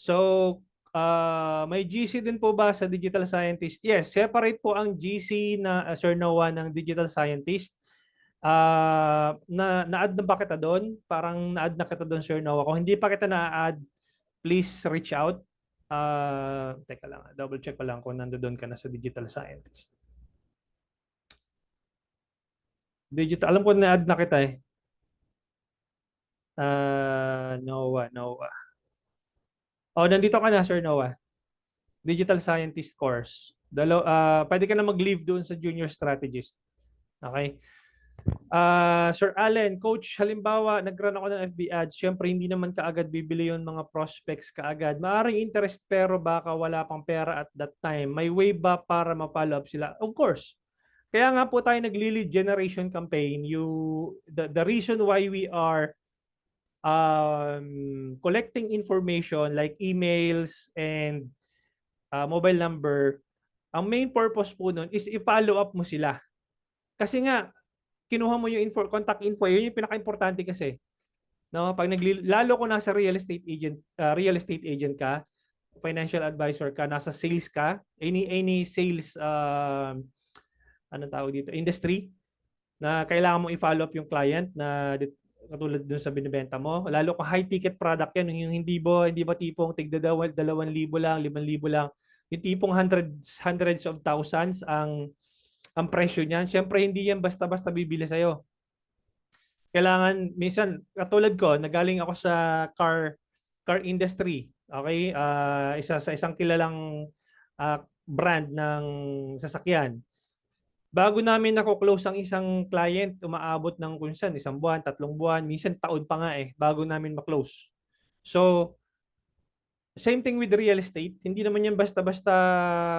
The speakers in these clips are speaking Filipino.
So, may GC din po ba sa digital scientist? Yes, separate po ang GC na Sir Noah ng digital scientist. Na-add na ba kita doon? Parang na-add na kita doon, Sir Noah. Kung hindi pa kita na-add, please reach out. Teka lang, double check ko lang kung nandoon ka na sa digital scientist. Alam ko na-add na kita eh. Noah. Oh, nandito ka na, Sir Noah. Digital Scientist course. Pwede ka na mag-leave doon sa Junior Strategist. Okay? Sir Allen, Coach, halimbawa, nag-run ako ng FB ads. Siyempre, hindi naman kaagad bibili yung mga prospects kaagad. Maaring interest pero baka wala pang pera at that time. May way ba para ma-follow up sila? Of course. Kaya nga po tayo nag-lead generation campaign. The reason why we are collecting information like emails and mobile number, ang main purpose po nun is i-follow up mo sila. Kasi nga, kinuha mo yung contact info, yun yung pinaka-importante kasi. No, pag lalo ko nasa real estate agent ka, financial advisor ka, nasa sales ka, any sales tawag dito, industry na kailangan mo i-follow up yung client na katulad dun sa binibenta mo. Lalo kung high ticket product yan, yung hindi ba tipong tigda 2,000 lang, 5,000 lang. Yung tipong hundreds of thousands ang presyo niyan. Siyempre hindi yan basta-basta bibili sa'yo. Kailangan minsan katulad ko, nagaling ako sa car industry. Okay? Sa isang kilalang brand ng sasakyan. Bago namin nako-close ang isang client, umaabot ng kunsan, 1 buwan, 3 buwan, minsan taon pa nga bago namin ma-close. So, same thing with real estate. Hindi naman yan basta-basta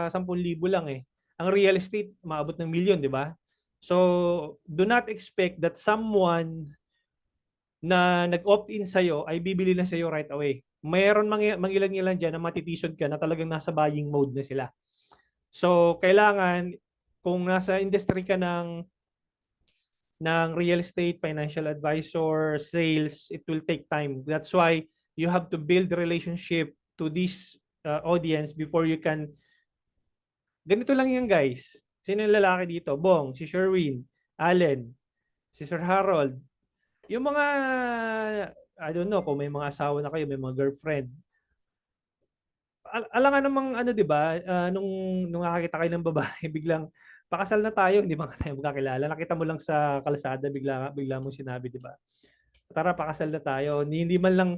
10,000 lang Ang real estate, umaabot ng milyon, di ba? So, do not expect that someone na nag-opt-in sa'yo ay bibili na sa'yo right away. Mayroon mangilan-ngilan dyan na matitisod ka na talagang nasa buying mode na sila. So, kailangan kung nasa industry ka ng real estate, financial advisor, sales, it will take time. That's why you have to build relationship to this audience before you can. Ganito lang yan, guys. Sino yung lalaki dito? Bong, si Sherwin, Allen, si Sir Harold. Yung mga, I don't know, kung may mga asawa na kayo, may mga girlfriend. Alangan namang di ba, nung nakakita kayo ng babae, biglang pakasal na tayo, hindi ba tayo magkakilala? Nakita mo lang sa kalsada, bigla mong sinabi, di ba? Tara, pakasal na tayo. Hindi man lang,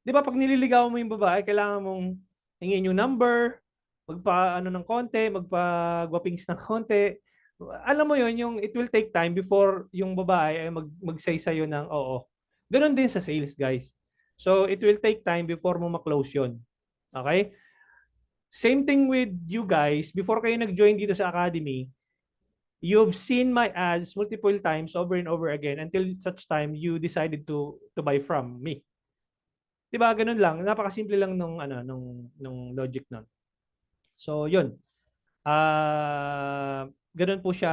di ba pag nililigaw mo yung babae, kailangan mong hingin yung number, ng konti, magpa-gwapings ng konti. Alam mo yun, yung it will take time before yung babae ay mag-say sa'yo ng oo. Ganon din sa sales, guys. So, it will take time before mo ma-close yun. Okay? Same thing with you guys. Before kayo nag-join dito sa academy, you've seen my ads multiple times over and over again until such time you decided to buy from me. 'Di ba? Ganun lang. Napakasimple lang nung logic nun. So, 'yun. Ganun po siya,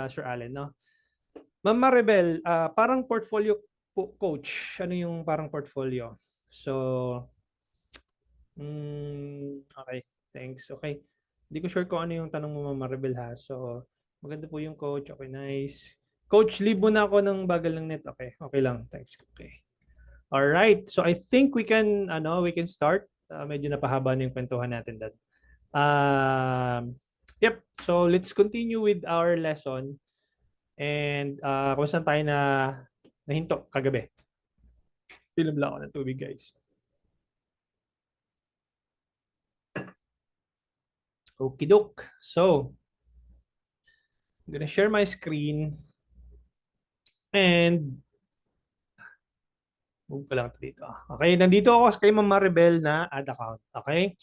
Sir Allen, no? Ma'am Maribel, parang portfolio coach. Ano yung parang portfolio? So, okay. Thanks. Okay. Hindi ko sure kung ano yung tanong mo, Ma'am Maribel, ha. So, maganda po yung coach. Okay, nice. Coach, leave muna ako ng bagal ng net. Okay, okay lang. Thanks. Okay. All right. So, I think we can start. Medyo napahaba na yung kwentuhan natin, Dad. Yep. So, let's continue with our lesson. And kung saan tayo nahinto kagabi. Film lang ako ng tubig, guys. Okey-doke. So, I'm gonna share my screen and move ko lang dito. Okay, nandito ako kay Ma'am Maribel na ad account. Okay?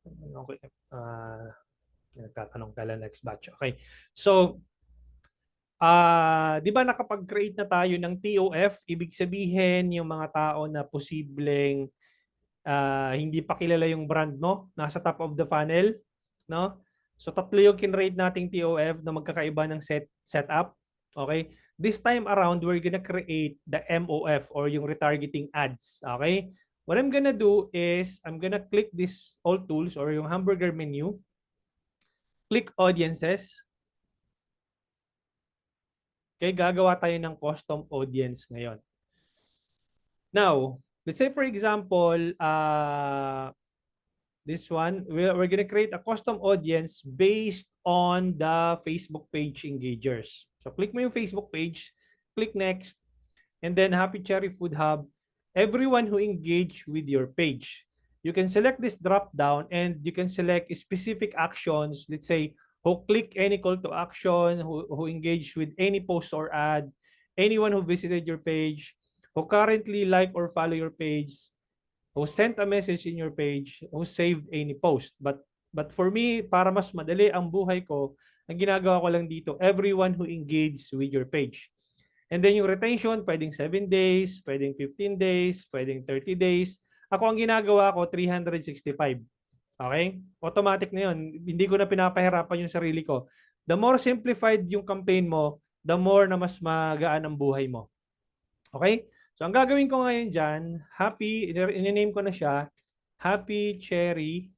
Okay. Nagtatanong pala next batch. Okay. So, di ba nakapag-create na tayo ng TOF? Ibig sabihin yung mga tao na posibleng hindi pa kilala yung brand mo, nasa top of the funnel, no? So tatlo yung kinrate nating TOF na magkakaiba ng setup. Okay? This time around, we're gonna create the MOF or yung retargeting ads. Okay? What I'm gonna do is, I'm gonna click this all tools or yung hamburger menu, click audiences. Okay, gagawa tayo ng custom audience ngayon. Now, let's say for example, this one, we're gonna create a custom audience based on the Facebook page engagers. So click mo yung Facebook page, click next, and then Happy Cherry Food Hub, everyone who engage with your page. You can select this drop down and you can select specific actions. Let's say who click any call to action, who engage with any post or ad, anyone who visited your page, who currently like or follow your page, who sent a message in your page, who saved any post. But for me, para mas madali ang buhay ko, ang ginagawa ko lang dito, everyone who engaged with your page. And then yung retention, pwedeng 7 days, pwedeng 15 days, pwedeng 30 days. Ako ang ginagawa ko, 365. Okay? Automatic na yun. Hindi ko na pinapahirapan yung sarili ko. The more simplified yung campaign mo, the more na mas magaan ang buhay mo. Okay? So ang gagawin ko ngayon dyan, in-name ko na siya, Happy Cherry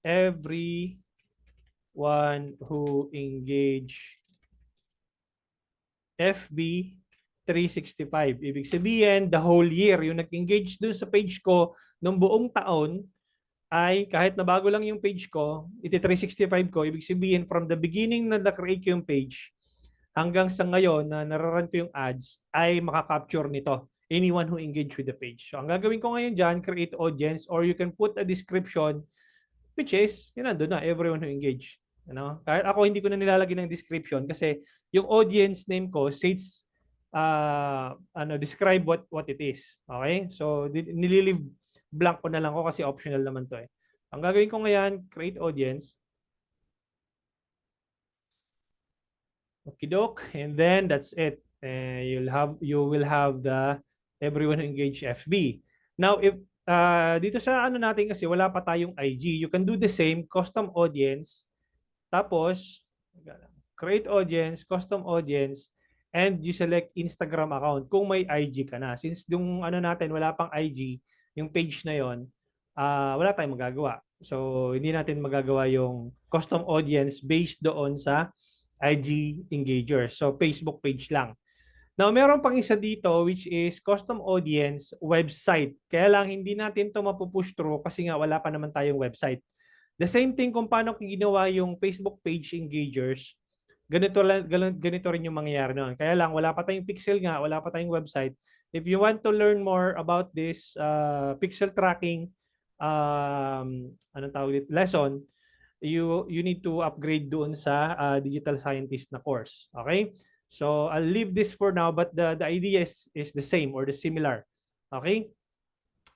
everyone who engage FB 365. Ibig sabihin, the whole year, yung nag-engage dun sa page ko ng buong taon, ay kahit na bago lang yung page ko, iti 365 ko, ibig sabihin, from the beginning na na-create ko yung page, hanggang sa ngayon na nararan ko yung ads, ay makakapture nito. Anyone who engage with the page. So, ang gagawin ko ngayon dyan, create audience, or you can put a description, which is, yun nandun na, everyone who engage. Ano? Kahit ako hindi ko na nilalagay ng description kasi yung audience name ko states describe what it is. Okay? So nililive blank ko na lang ko kasi optional naman to eh. Ang gagawin ko ngayon, create audience. Okidok, and then that's it. You will have the everyone who engage FB. Now if dito sa ano natin kasi wala pa tayong IG, you can do the same, custom audience. Tapos, create audience, custom audience, and you select Instagram account kung may IG ka na. Since yung ano natin, wala pang IG, yung page na yon, wala tayong magagawa. So, hindi natin magagawa yung custom audience based doon sa IG engagers. So, Facebook page lang. Now, meron pang isa dito which is custom audience website. Kaya lang hindi natin to mapupush through kasi nga wala pa naman tayong website. The same thing kung paano ginawa yung Facebook page engagers, ganito rin yung mangyayari noon. Kaya lang, wala pa tayong pixel nga, wala pa tayong website. If you want to learn more about this pixel tracking lesson, you need to upgrade doon sa digital scientist na course. Okay? So, I'll leave this for now, but the idea is the same or the similar. Okay?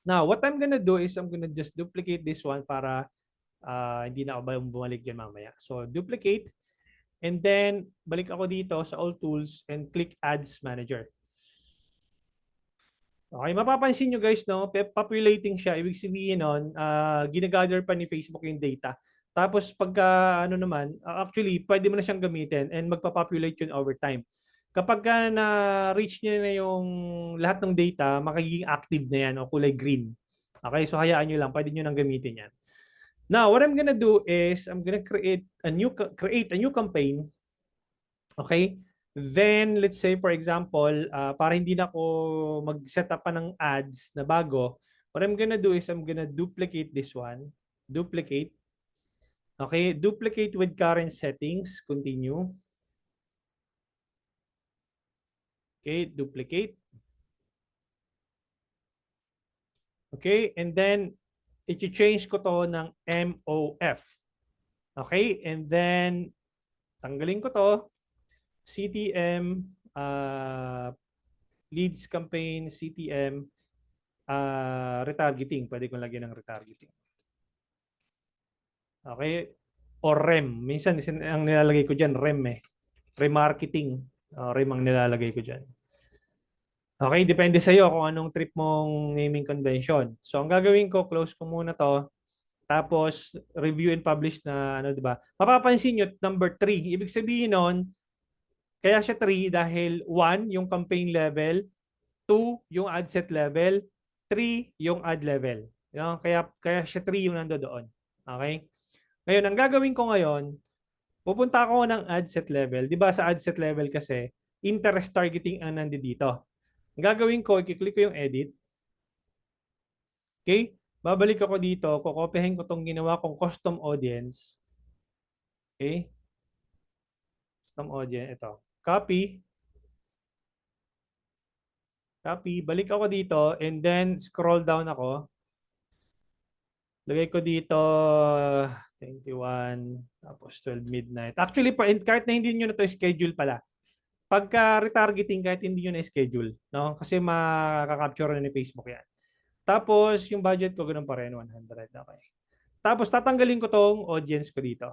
Now, what I'm gonna do is I'm gonna just duplicate this one para hindi na ako bumalik dyan mamaya. So, duplicate. And then, balik ako dito sa all tools and click Ads Manager. Okay, mapapansin nyo guys, no, populating siya. Ibig sabihin nun, ginagather pa ni Facebook yung data. Tapos pagka, actually, pwede mo na siyang gamitin and magpapopulate yun over time. Kapag na-reach niya na yung lahat ng data, makagiging active na yan o kulay green. Okay, so hayaan nyo lang, pwede nyo nang gamitin yan. Now, what I'm gonna do is I'm gonna create a new campaign. Okay? Then, let's say for example, para hindi na ako mag-set up pa ng ads na bago, what I'm gonna do is I'm gonna duplicate this one. Duplicate. Okay? Duplicate with current settings. Continue. Okay, duplicate. Okay, and then i-change ko to ng MOF. Okay, and then tanggalin ko to. CTM, leads campaign, CTM, retargeting. Pwede kong lagyan ng retargeting. Okay, or REM. Minsan ang nilalagay ko dyan, REM eh. Remarketing. REM ang nilalagay ko dyan. Okay, depende sa iyo kung anong trip mong naming convention. So, ang gagawin ko, close ko muna to. Tapos, review and publish na, diba? Mapapansin nyo, number 3. Ibig sabihin nun, kaya siya 3 dahil 1, yung campaign level. 2, yung ad set level. 3, yung ad level. Kaya siya 3 yung nando doon. Okay? Ngayon, ang gagawin ko ngayon, pupunta ako ng ad set level. Di ba sa ad set level kasi, interest targeting ang nandito dito. Ang gagawin ko, i-click ko yung edit. Okay? Babalik ako dito, kukopihin ko itong ginawa kong custom audience. Okay? Custom audience, ito. Copy. Copy. Balik ako dito and then scroll down ako. Lagay ko dito 21 tapos 12 midnight. Actually, kahit na hindi nyo na to schedule pala. Pagka retargeting, kahit hindi nyo na schedule. No? Kasi makaka-capture na ni Facebook yan. Tapos, yung budget ko, ganun pa rin, 100. Okay. Tapos, tatanggalin ko tong audience ko dito.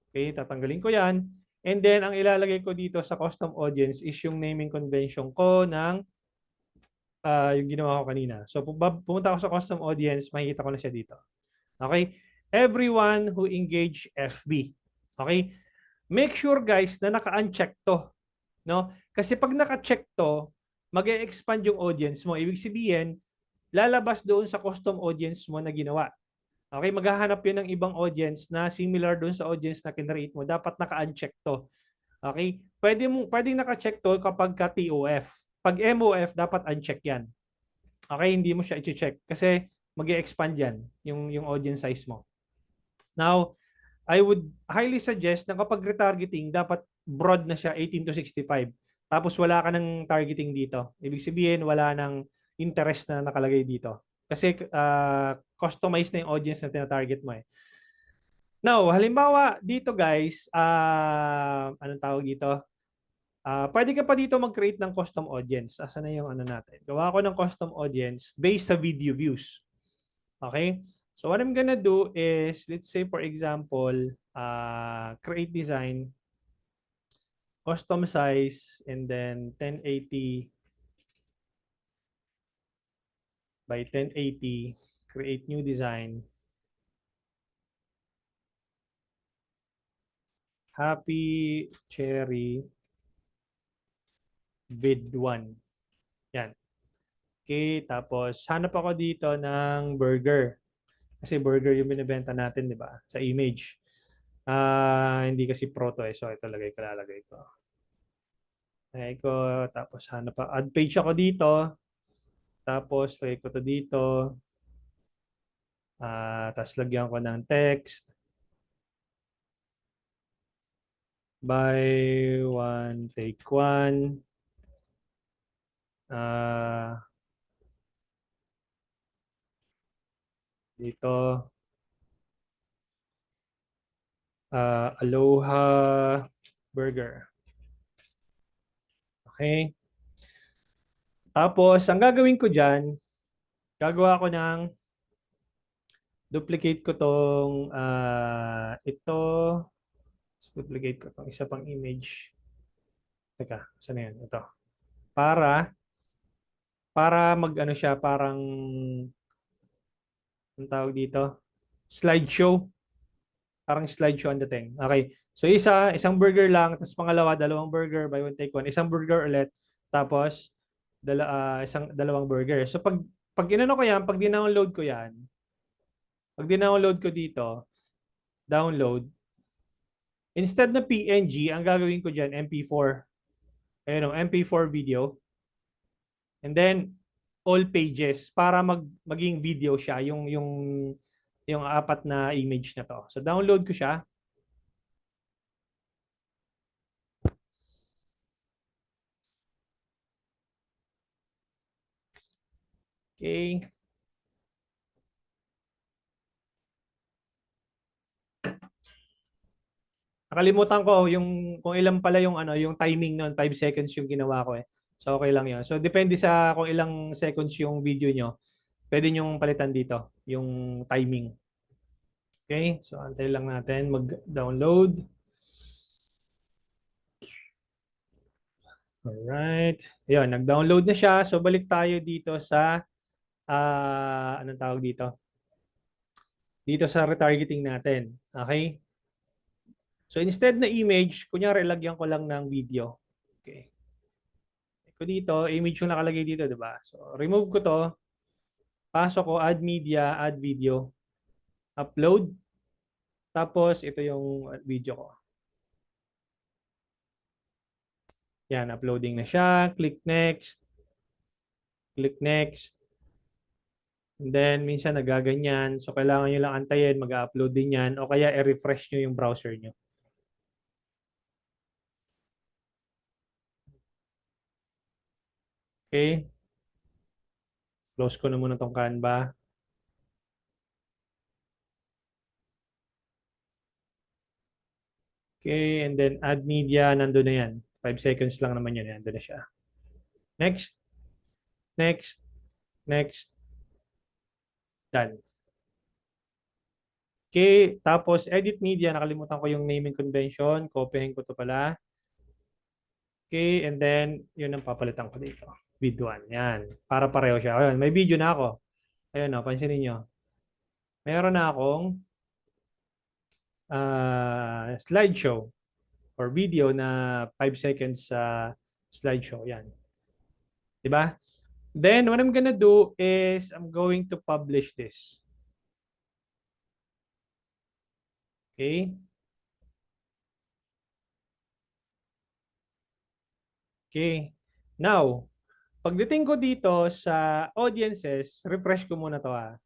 Okay, tatanggalin ko yan. And then, ang ilalagay ko dito sa custom audience is yung naming convention ko ng yung ginawa ko kanina. So, pumunta ako sa custom audience, makikita ko na siya dito. Okay? Everyone who engage FB. Okay? Make sure guys na naka-uncheck to. No? Kasi pag naka-check to, mag-e-expand yung audience mo. Ibig sabihin, lalabas doon sa custom audience mo na ginawa. Okay, maghahanap yun ng ibang audience na similar doon sa audience na kinreate mo. Dapat naka-uncheck to. Okay? Pwedeng naka-check to kapag ka TOF. Pag MOF, dapat uncheck yan. Okay, hindi mo siya i-check kasi mag-e-expand yan yung audience size mo. Now, I would highly suggest na kapag retargeting, dapat broad na siya 18 to 65. Tapos wala ka ng targeting dito. Ibig sabihin, wala ng interest na nakalagay dito. Kasi customize na yung audience na tinatarget mo eh. Now, halimbawa dito guys, anong tawag dito? Pwede ka pa dito mag-create ng custom audience. Asan na yung ano natin? Gawa ko ng custom audience based sa video views. Okay? So what I'm gonna do is, let's say for example, create design, custom size, and then 1080 by 1080, create new design. Happy Cherry vid 1. Yan. Okay, tapos hanap ako dito ng burger. Kasi burger yung binibenta natin, di ba? Sa image. Hindi kasi proto eh. So ito lalagay ko. Lagay ko, tapos hanap pa. Add page ako dito. Tapos lagay ko to dito. Tapos lagyan ko ng text. Buy one, take one. Dito. Aloha Burger. Okay. Tapos, ang gagawin ko dyan, gagawa ko ng duplicate ko tong ito. Duplicate ko tong isa pang image. Teka, saan na yan? Ito. Para mag-ano siya, parang ang tawag dito, slideshow. Parang slideshow ang dating. Okay. So isang burger lang, tapos pangalawa, dalawang burger, buy one take one. Isang burger ulit, tapos dalawang burger. So pag inano ko yan, pag dinownload ko dito, download, instead na PNG, ang gagawin ko dyan, MP4. Ayun o, MP4 video. And then, all pages para maging video siya, yung apat na image na to. So, download ko siya. Okay. Nakalimutan ko kung ilan pala yung timing noon, 5 seconds yung ginawa ko eh. So okay lang 'yon. So depende sa kung ilang seconds yung video nyo, pwede nyong palitan dito yung timing. Okay? So antay lang natin mag-download. Alright. Ayun, nag-download na siya. So balik tayo dito sa anong tawag dito? Dito sa retargeting natin. Okay? So instead na image, kunyari lagyan ko lang ng video. Okay. ko dito, image yung nakalagay dito, di ba? So, remove ko to, pasok ko, add media, add video, upload, tapos ito yung video ko. Yan, uploading na siya. Click next. Click next. And then, minsan nagaganyan. So, kailangan nyo lang antayin, mag-upload din yan. O kaya, i-refresh nyo yung browser nyo. Okay. Close ko na muna tong Canva. Okay, and then add media, nandun na yan. 5 seconds lang naman yun, nandun na siya. Next, next, next, done. Okay, tapos edit media, nakalimutan ko yung naming convention, copyhin ko to pala. Okay, and then yun ang papalitan ko dito. Video 1, yan. Para pareho siya. Ayun, may video na ako. Ayun, pansinin nyo. Meron na akong slideshow or video na 5 seconds sa slideshow. Yan. Diba? Then, what I'm gonna do is I'm going to publish this. Okay? Okay. Now, pagdating ko dito sa audiences, refresh ko muna to ha.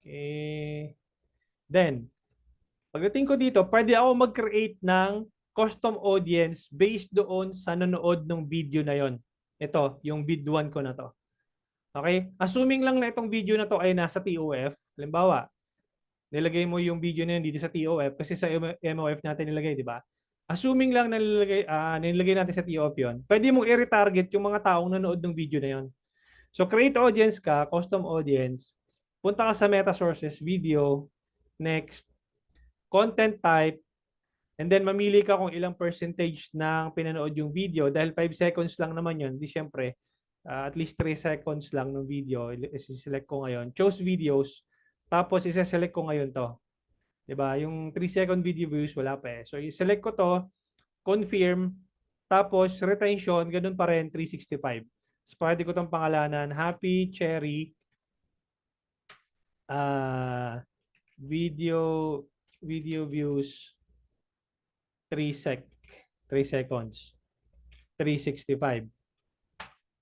Okay. Then, pagdating ko dito, pwede ako mag-create ng custom audience based doon sa nanood ng video na yon. Ito, yung vid 1 ko na to. Okay? Assuming lang na itong video na to ay nasa TOF. Halimbawa, nilagay mo yung video na yun dito sa TOF kasi sa MOF natin nilagay, di ba? Assuming lang na nilagay natin sa TOF yon, pwede mong i-retarget yung mga taong nanood ng video na yon. So, create audience ka, custom audience, punta ka sa meta sources, video, next, content type, and then mamili ka kung ilang percentage ng pinanood yung video. Dahil 5 seconds lang naman yun, di syempre, at least 3 seconds lang ng video, isi-select ko ngayon. Choose videos, tapos isa-select ko ngayon to. Diba? Yung 3 second video views, wala pa eh. So, i-select ko to, confirm, tapos retention, ganun pa rin, 365. So, pwede ko itong pangalanan, Happy Cherry video views 3 seconds. 365.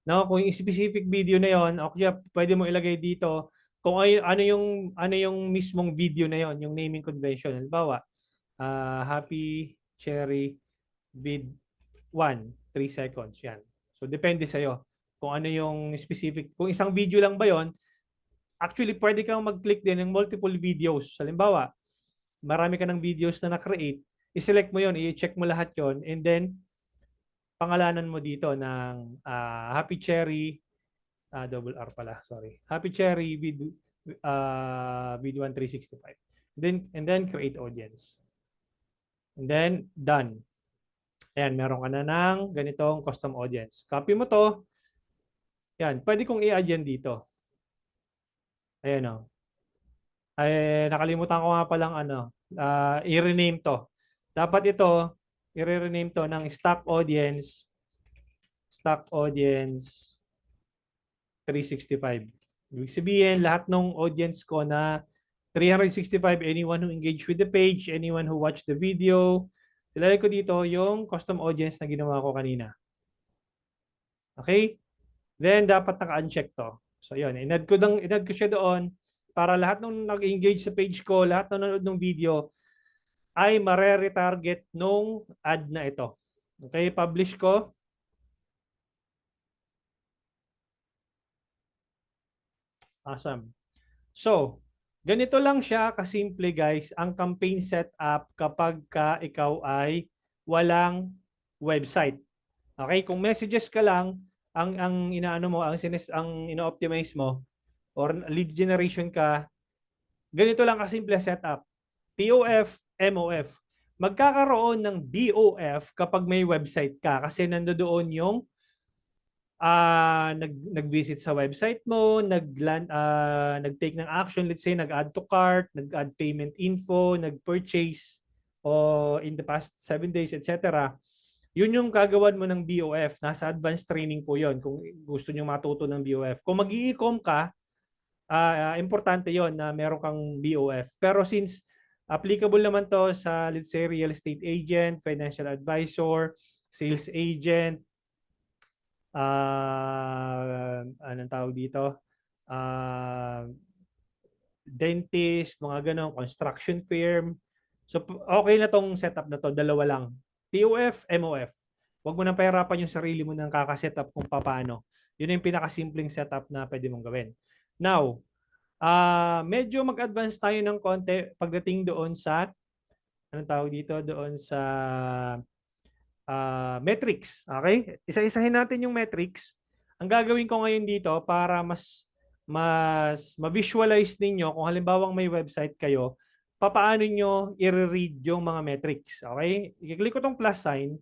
No, kung yung specific video na yon, okay, pwede mo ilagay dito kung ano yung mismong video na yon, yung naming convention. Halimbawa, Happy Cherry vid 1, 3 seconds. Yan. So, depende sa'yo kung ano yung specific. Kung isang video lang ba yon, actually, pwede kang mag-click din ng multiple videos. Halimbawa, marami ka ng videos na na-create, i-select mo yon, i-check mo lahat yon, and then, pangalanan mo dito ng Happy Cherry, double R pala, sorry. Happy Cherry video 1365. And then create audience. And then done. Ayan, meron ka na ng ganitong custom audience. Copy mo to. Yan, pwede kong i-add yan dito. Ayan o. Ay, nakalimutan ko nga palang i-rename to. Dapat ito, i-rename to ng stock audience 365. Ibig sabihin, lahat ng audience ko na 365, anyone who engaged with the page, anyone who watched the video, ilalagay ko dito yung custom audience na ginawa ko kanina. Okay? Then, dapat naka-uncheck to. So, yun. Inad ko siya doon para lahat ng nag-engage sa page ko, lahat ng nanood ng video, ay mare-retarget nung ad na ito. Okay? Publish ko. Awesome. So, ganito lang siya kasimple guys ang campaign setup kapag ikaw ay walang website. Okay, kung messages ka lang ang inaano mo, ang ino-optimize mo or lead generation ka, ganito lang kasimple setup. TOF, MOF. Magkakaroon ng BOF kapag may website ka kasi nandoon yung nag-visit sa website mo, nag-take ng action, let's say nag-add to cart, nag-add payment info, nag-purchase o in the past 7 days, etc. Yun yung gagawan mo ng BOF. Nasa advanced training po yon kung gusto nyo matuto ng BOF. Kung mag-i-e-com ka, importante yon na meron kang BOF. Pero since applicable naman to sa, let's say, real estate agent, financial advisor, sales agent, anong tawag dito? Dentist, mga ganon, construction firm. So, okay na tong setup na to, dalawa lang. TOF, MOF. Huwag mo nang pahirapan yung sarili mo ng kakasetup kung paano. Yun yung pinakasimpleng setup na pwede mong gawin. Now, medyo mag-advance tayo ng konti pagdating doon sa, anong tawag dito, doon sa metrics. Okay? Isa-isahin natin yung metrics. Ang gagawin ko ngayon dito para mas ma-visualize ninyo kung halimbawa may website kayo, papaano nyo i-read yung mga metrics. Okay? I-click ko tong plus sign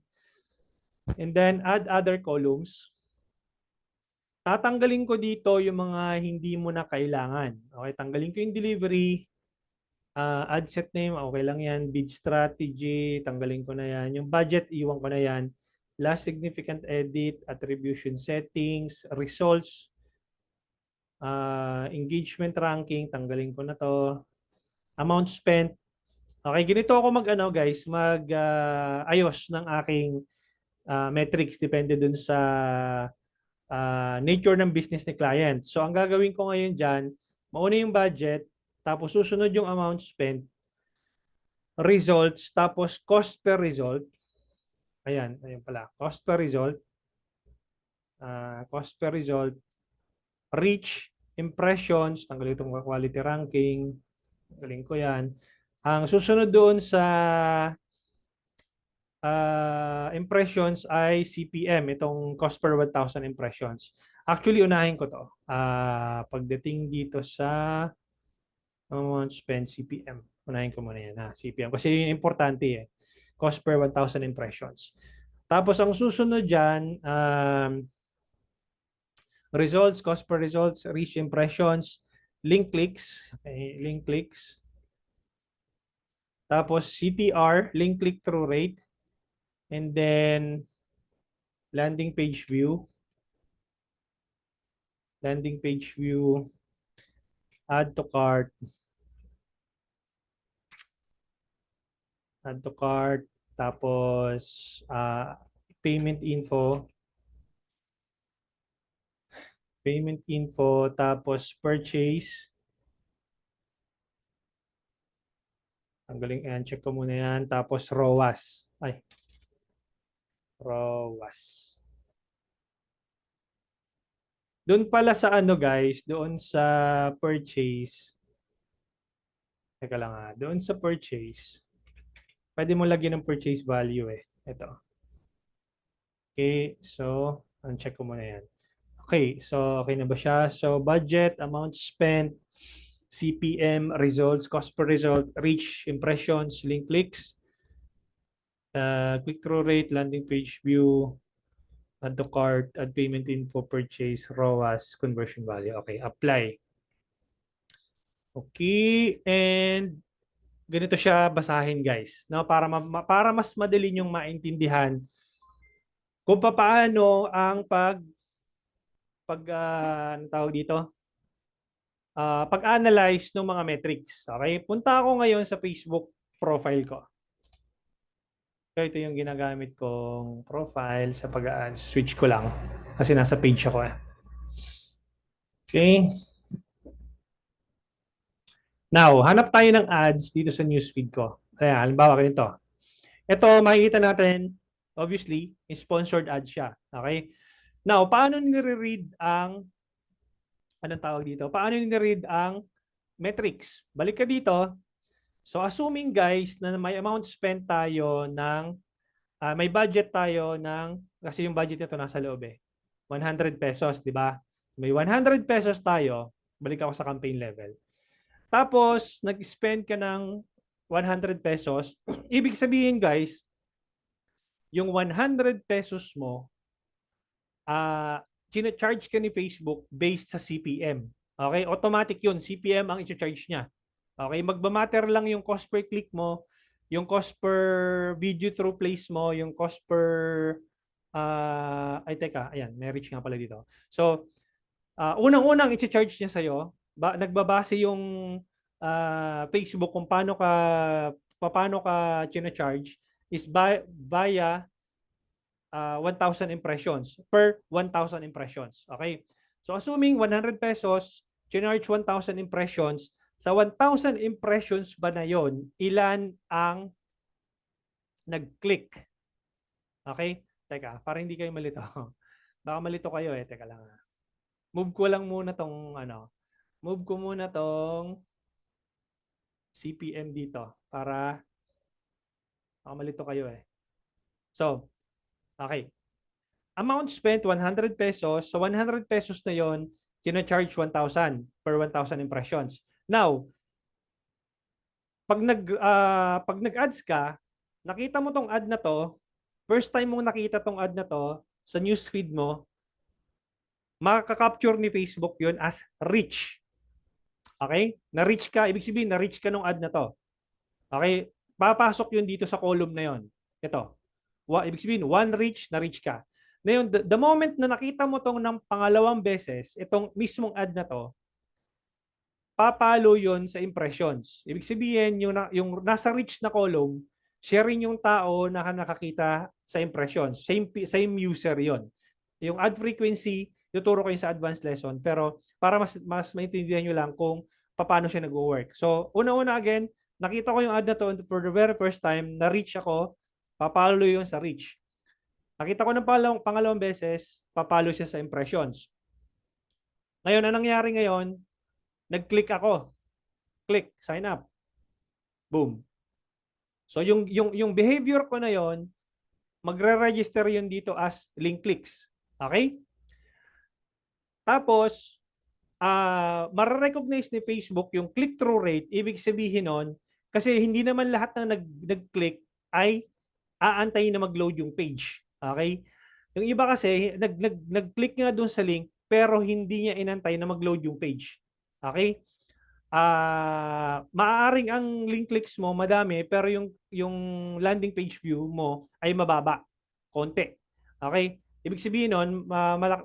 and then add other columns. Tatanggalin ko dito yung mga hindi mo na kailangan. Okay? Tanggalin ko yung delivery, ad set name, okay lang yan. Bid strategy, tanggalin ko na yan. Yung budget, iwan ko na yan. Last significant edit, attribution settings, results, engagement ranking, tanggalin ko na to. Amount spent. Okay, ganito ako guys, ayos ng aking metrics depende dun sa nature ng business ni client. So, ang gagawin ko ngayon dyan, mauna yung budget, tapos susunod yung amount spent, results, tapos cost per result. Ayan pala. Cost per result. Cost per result. Reach, impressions, tanggalin itong quality ranking. Tanggalin ko yan. Ang susunod doon sa impressions ay CPM, itong cost per 1,000 impressions. Actually, unahin ko to. Pagdating dito sa amount spent CPM. Unahin ko muna yan. CPM. Kasi yun importante eh. Cost per 1,000 impressions. Tapos ang susunod dyan, results, cost per results, reach impressions, link clicks. Okay, link clicks. Tapos CTR, link click-through rate. And then landing page view. Landing page view. Add to cart. Add to cart. Tapos payment info. Payment info. Tapos purchase. Tanggalin yan. Check ko muna yan. Tapos ROAS. ROAS. Doon pala sa guys, doon sa purchase. Teka lang doon sa purchase. Pwede mo lagyan ng purchase value eh. Ito. Okay, so, check ko muna yan. Okay, so okay na ba siya? So, budget, amount spent, CPM, results, cost per result, reach, impressions, link clicks, click-through rate, landing page view, add to cart, add payment info, purchase, ROAS, conversion value. Okay, apply. Okay, and ganito siya basahin guys, no? Para mas madali nyong maintindihan kung paano ang ano tawag dito? Pag-analyze ng mga metrics. Okay? Punta ako ngayon sa Facebook profile ko. So, ito yung ginagamit kong profile sa pag-ads. Switch ko lang kasi nasa page ako eh. Okay. Now, hanap tayo ng ads dito sa newsfeed ko. Kaya, halimbawa ganito. Ito, makikita natin, obviously, sponsored ad siya. Okay? Now, paano nire-read ang, anong tawag dito? Paano nire-read ang metrics? Balik ka dito. So, assuming guys na may amount spent tayo ng, may budget tayo ng, kasi yung budget nito nasa loob eh, 100 pesos, di ba? May 100 pesos tayo, balik ako sa campaign level. Tapos, nag-spend ka ng 100 pesos. Ibig sabihin, guys, yung 100 pesos mo, chine-charge ka ni Facebook based sa CPM. Okay? Automatic yun. CPM ang i-charge niya. Okay? Magba-matter lang yung cost per click mo, yung cost per video through place mo, yung cost per ay teka, ayan, may reach nga pala dito. So, unang-unang i-charge niya sa'yo, nagbabase yung Facebook kung paano ka chine-charge is via 1,000 impressions per 1,000 impressions. Okay? So assuming 100 pesos, charge 1,000 impressions, sa 1,000 impressions ba na yon, ilan ang nag-click? Okay? Teka, para hindi kayo malito. Baka malito kayo eh. Teka lang. Move ko lang muna tong move ko muna tong CPM dito para baka malito kayo eh. So, okay. Amount spent 100 pesos. So 100 pesos na yon, charge 1,000 per 1,000 impressions. Now, pag nag-ads ka, nakita mo tong ad na to, first time mong nakita tong ad na to sa newsfeed mo, makaka-capture ni Facebook yon as reach. Okay? Na-reach ka, ibig sabihin na-reach ka nung ad na to. Okay? Papasok yun dito sa column na yon. Ito. Ibig sabihin, one reach, na-reach ka. Ngayon, the moment na nakita mo tong ng pangalawang beses, itong mismong ad na to, papalo yon sa impressions. Ibig sabihin, yung nasa reach na column, share rin yung tao na nakakita sa impressions. Same user yon. Yung ad frequency, tuturo ko yung sa advanced lesson, pero para mas maintindihan nyo lang kung paano siya nag-work. So, una-una again, nakita ko yung ad na to for the very first time, na-reach ako, papalo yun sa reach. Nakita ko ng pangalawang beses, papalo siya sa impressions. Ngayon, anong nangyari ngayon? Nag-click ako. Click, sign up. Boom. So yung behavior ko na yon, magre-register yun dito as link clicks. Okay? Tapos, mare-recognize ni Facebook yung click-through rate. Ibig sabihin nun, kasi hindi naman lahat ng nag-click ay aantayin na mag-load yung page. Okay? Yung iba kasi, nag-click nga doon sa link, pero hindi niya inantay na mag-load yung page. Okay? Maaaring ang link clicks mo madami, pero yung landing page view mo ay mababa. Konti. Okay? Ibig sabihin nun,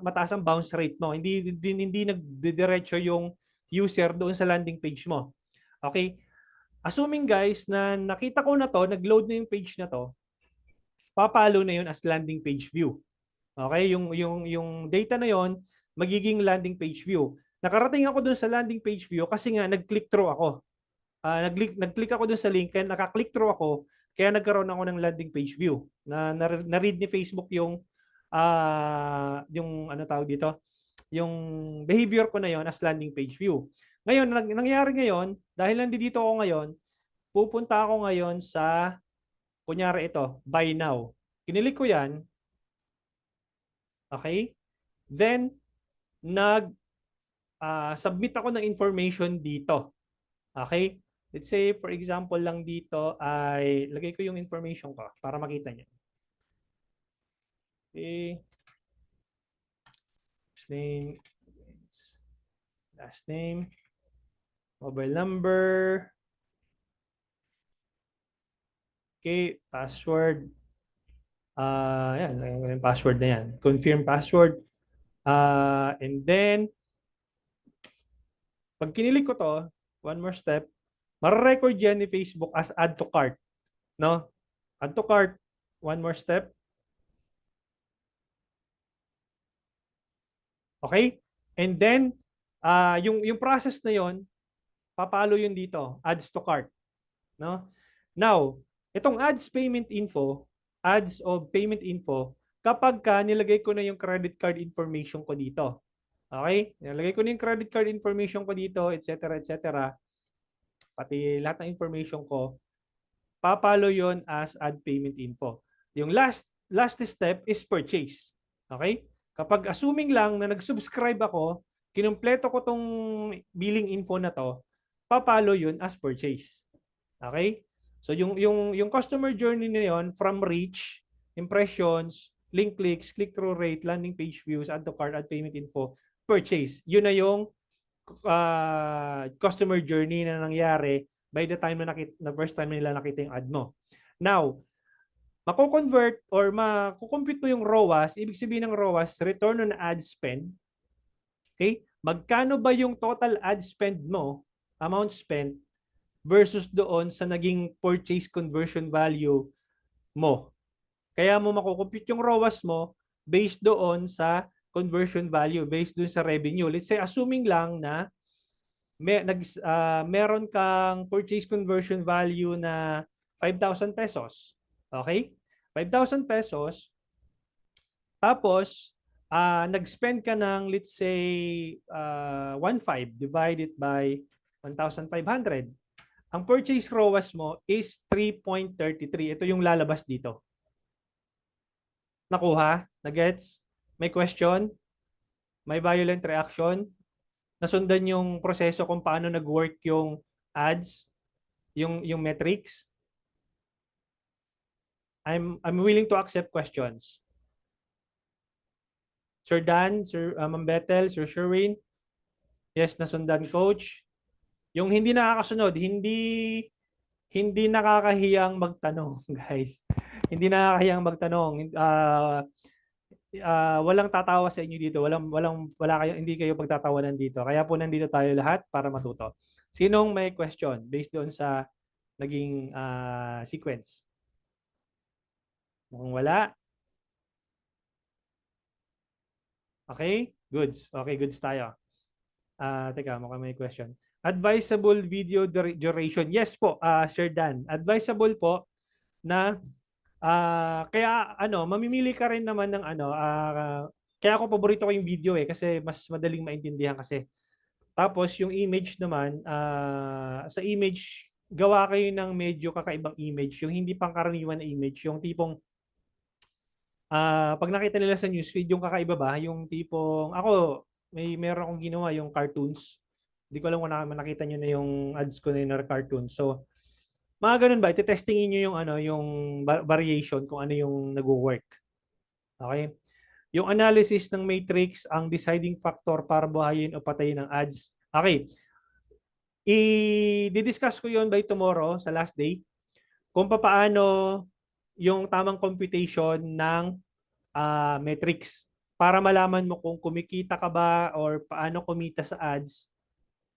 mataas ang bounce rate mo. Hindi nagdidiretso yung user doon sa landing page mo. Okay? Assuming guys na nakita ko na to, nag-load na yung page na to, papalo na yun as landing page view. Okay? Yung data na yon, magiging landing page view. Nakarating ako dun sa landing page view kasi nga nag-click through ako. Nag-click ako dun sa link, kaya naka-click through ako, kaya nagkaroon ako ng landing page view. Na-read ni Facebook yung ano tawag dito, yung behavior ko na yon as landing page view. Ngayon, nangyari ngayon, dahil nandito ako ngayon, pupunta ako ngayon sa, kunyari ito, buy now. Kinilik ko yan. Okay? Then, submit ako ng information dito. Okay? Let's say, for example lang dito, ay lagay ko yung information ko para makita niyo. Okay. First name, last name, mobile number, okay, password, yan, yung password na yan. Confirm password. And then, pag kinilik ko to, one more step, mara-record yan ni Facebook as add to cart. No? Add to cart, one more step. Okay? And then, yung process na yon, papalo yun dito, adds to cart. No? Now, itong ads payment info, ads of payment info, kapag nilagay ko na yung credit card information ko dito. Okay? Nilagay ko na yung credit card information ko dito, etc. etc. Pati lahat ng information ko, papalo yon as add payment info. Yung last step is purchase. Okay? Kapag assuming lang na nag-subscribe ako, kinumpleto ko tong billing info na to, papalo yun as purchase. Okay? So yung customer journey na yon, from reach, impressions, link clicks, click-through rate, landing page views, add to cart, add payment info, purchase. Yun na yung customer journey na nangyari by the time na first time nila nakita yung ad mo. Now, mako-convert or mako-compute mo yung ROAS, ibig sabihin ng ROAS, return on ad spend. Okay? Magkano ba yung total ad spend mo, amount spent, versus doon sa naging purchase conversion value mo. Kaya mo mako-compute yung ROAS mo based doon sa conversion value, based doon sa revenue. Let's say, assuming lang na meron kang purchase conversion value na 5,000 pesos. Okay? 5,000 pesos. Tapos, nag-spend ka ng, let's say, 1,500 divided by 1,500. Ang purchase ROAS mo is 3.33. Ito yung lalabas dito. Nakuha? Nagets? May question? May violent reaction? Nasundan yung proseso kung paano nag-work yung ads, yung metrics? I'm willing to accept questions. Sir Dan, Sir Ma'am Bethel, Sir Sherwin? Yes, nasundan, Coach. Yung hindi nakakasunod, hindi nakakahiyang magtanong, guys. Hindi nakakahiyang magtanong. Walang tatawa sa inyo dito. Wala kayo, hindi kayo pagtatawanan dito. Kaya po nandito tayo lahat para matuto. Sinong may question based doon sa naging sequence? Mukhang wala. Okay? Goods. Okay, goods tayo. Teka, mukhang may question. Advisable video duration. Yes po, Sir Dan. Advisable po na kaya mamimili ka rin naman ng kaya ako paborito ko yung video kasi mas madaling maintindihan kasi. Tapos yung image naman, sa image gawa kayo ng medyo kakaibang image, yung hindi pangkaraniwan na image, yung tipong pag nakita nila sa newsfeed, yung kakaiba ba, yung tipong ako meron akong ginawa yung cartoons. Hindi ko alam kung nakita niyo na yung ads ko na yung cartoons. So mga ganun ba? Ite-testingin niyo yung yung variation kung ano yung nagwo-work. Okay? Yung analysis ng matrix ang deciding factor para buhayin o patayin ang ads. Okay. I-discuss ko 'yon by tomorrow sa last day kung paano yung tamang computation ng metrics para malaman mo kung kumikita ka ba or paano kumita sa ads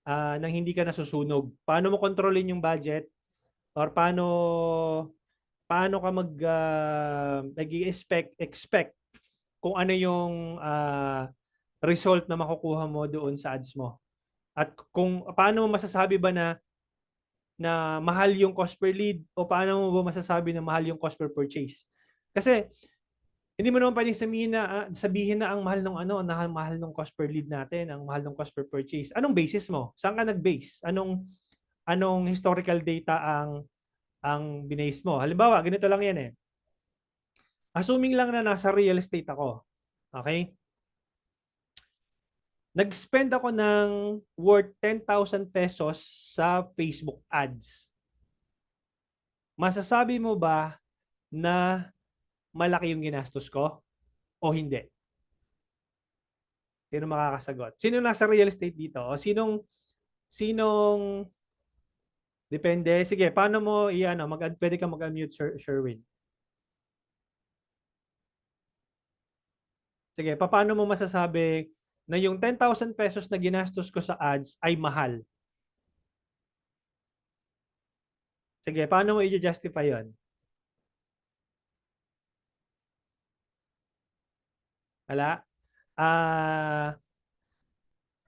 nang hindi ka nasusunog. Paano mo kontrolin yung budget or paano ka expect kung ano yung result na makukuha mo doon sa ads mo. At kung paano mo masasabi ba na mahal yung cost per lead o paano mo ba masasabi na mahal yung cost per purchase. Kasi hindi mo naman pwedeng sabihin na ang mahal ng mahal ng cost per lead natin, ang mahal ng cost per purchase. Anong basis mo? Saan ka nag-base? Anong historical data ang binase mo? Halimbawa, ganito lang yan eh. Assuming lang na nasa real estate ako. Okay? Nag-spend ako ng worth 10,000 pesos sa Facebook ads. Masasabi mo ba na malaki yung ginastos ko o hindi? Sino makakasagot? Sino nasa real estate dito? O sinong depende? Sige, paano mo pwede ka mag-unmute, Sherwin. Sige, paano mo masasabi na yung 10,000 pesos na ginastos ko sa ads ay mahal? Sige, paano mo i-justify yon? Wala?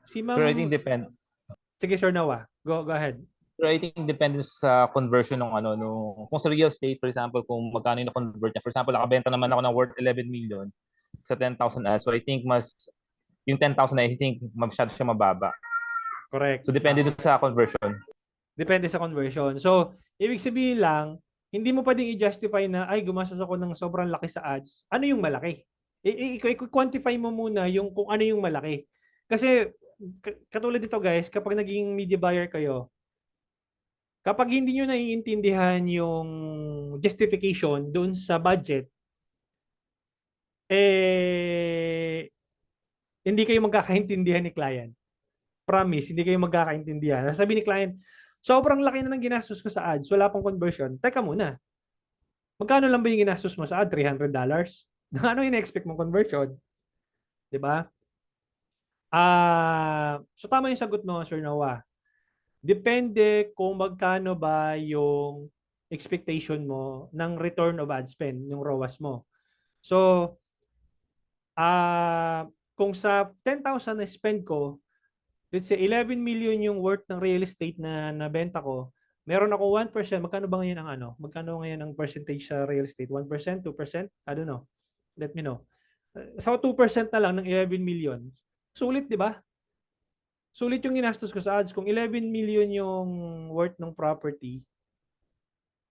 Si Sir, I Ma'am... think depend. Sige, Sir Noah. Go ahead. Sir, I think depende sa conversion ng kung sa real estate, for example, kung magkano yung na-convert niya. For example, nakabenta naman ako ng worth 11 million sa 10,000 ads. So I think yung 10,000 I think masyado siya mababa. Correct. So depende doon sa conversion. Depende sa conversion. So, ibig sabihin lang, hindi mo pwedeng i-justify na, ay, gumastos ako ng sobrang laki sa ads. Ano yung malaki? I-quantify mo muna yung kung ano yung malaki. Kasi, katulad dito guys, kapag naging media buyer kayo, kapag hindi nyo naiintindihan yung justification doon sa budget, eh, hindi kayo magkakaintindihan ni client. Promise, hindi kayo magkakaintindihan. Sabi ni client, sobrang laki na ng ginastos ko sa ads, wala pang conversion. Teka muna, magkano lang ba yung ginastos mo sa ad? $300? Ano yung expect mong conversion? 'Di ba? So tama yung sagot mo, Sir Noah. Depende kung magkano ba yung expectation mo ng return of ad spend, yung ROAS mo. So, kung sa 10,000 na spend ko, let's say 11 million yung worth ng real estate na nabenta ko, meron ako 1%, magkano ba ngayon ang ano? Magkano ngayon ang percentage sa real estate? 1%, 2%? I don't know. Let me know. So 2% na lang ng 11 million. Sulit, di ba? Sulit yung ginastos ko sa ads. Kung 11 million yung worth ng property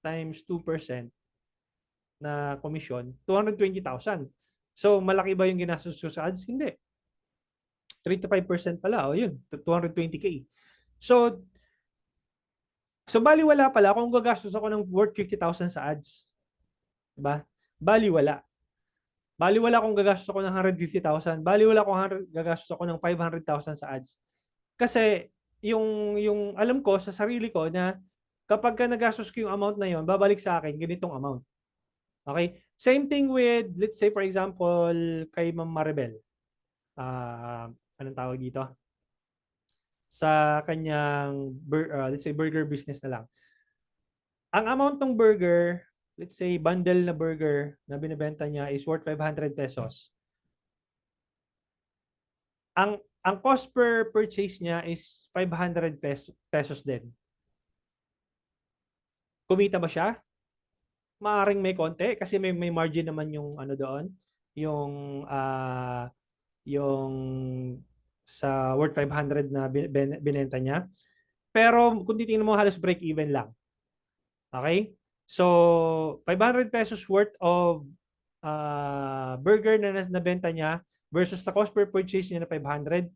times 2% na commission, 220,000. So, malaki ba yung ginastos ko sa ads? Hindi. 3 to 5% pala. O yun, 220K. So baliwala pala kung gagastos ako ng worth 50,000 sa ads. Diba? Baliwala. Baliwala kung gagastos ako ng 150,000. Baliwala kung gagastos ako ng 500,000 sa ads. Kasi yung alam ko sa sarili ko na kapag ka nagastos ko yung amount na yon, babalik sa akin ganitong amount. Okay? Same thing with, let's say for example, kay Ma'am Maribel. Anong tawag dito? Sa kanyang let's say burger business na lang. Ang amount ng burger, let's say bundle na burger na binibenta niya is worth 500 pesos. Ang cost per purchase niya is 500 pesos din. Kumita ba siya? Maaring may konti kasi may margin naman yung ano doon, yung sa worth 500 na binenta niya. Pero kung titingnan mo, halos break even lang. Okay? So, 500 pesos worth of burger na nabenta niya versus sa cost per purchase niya na 500,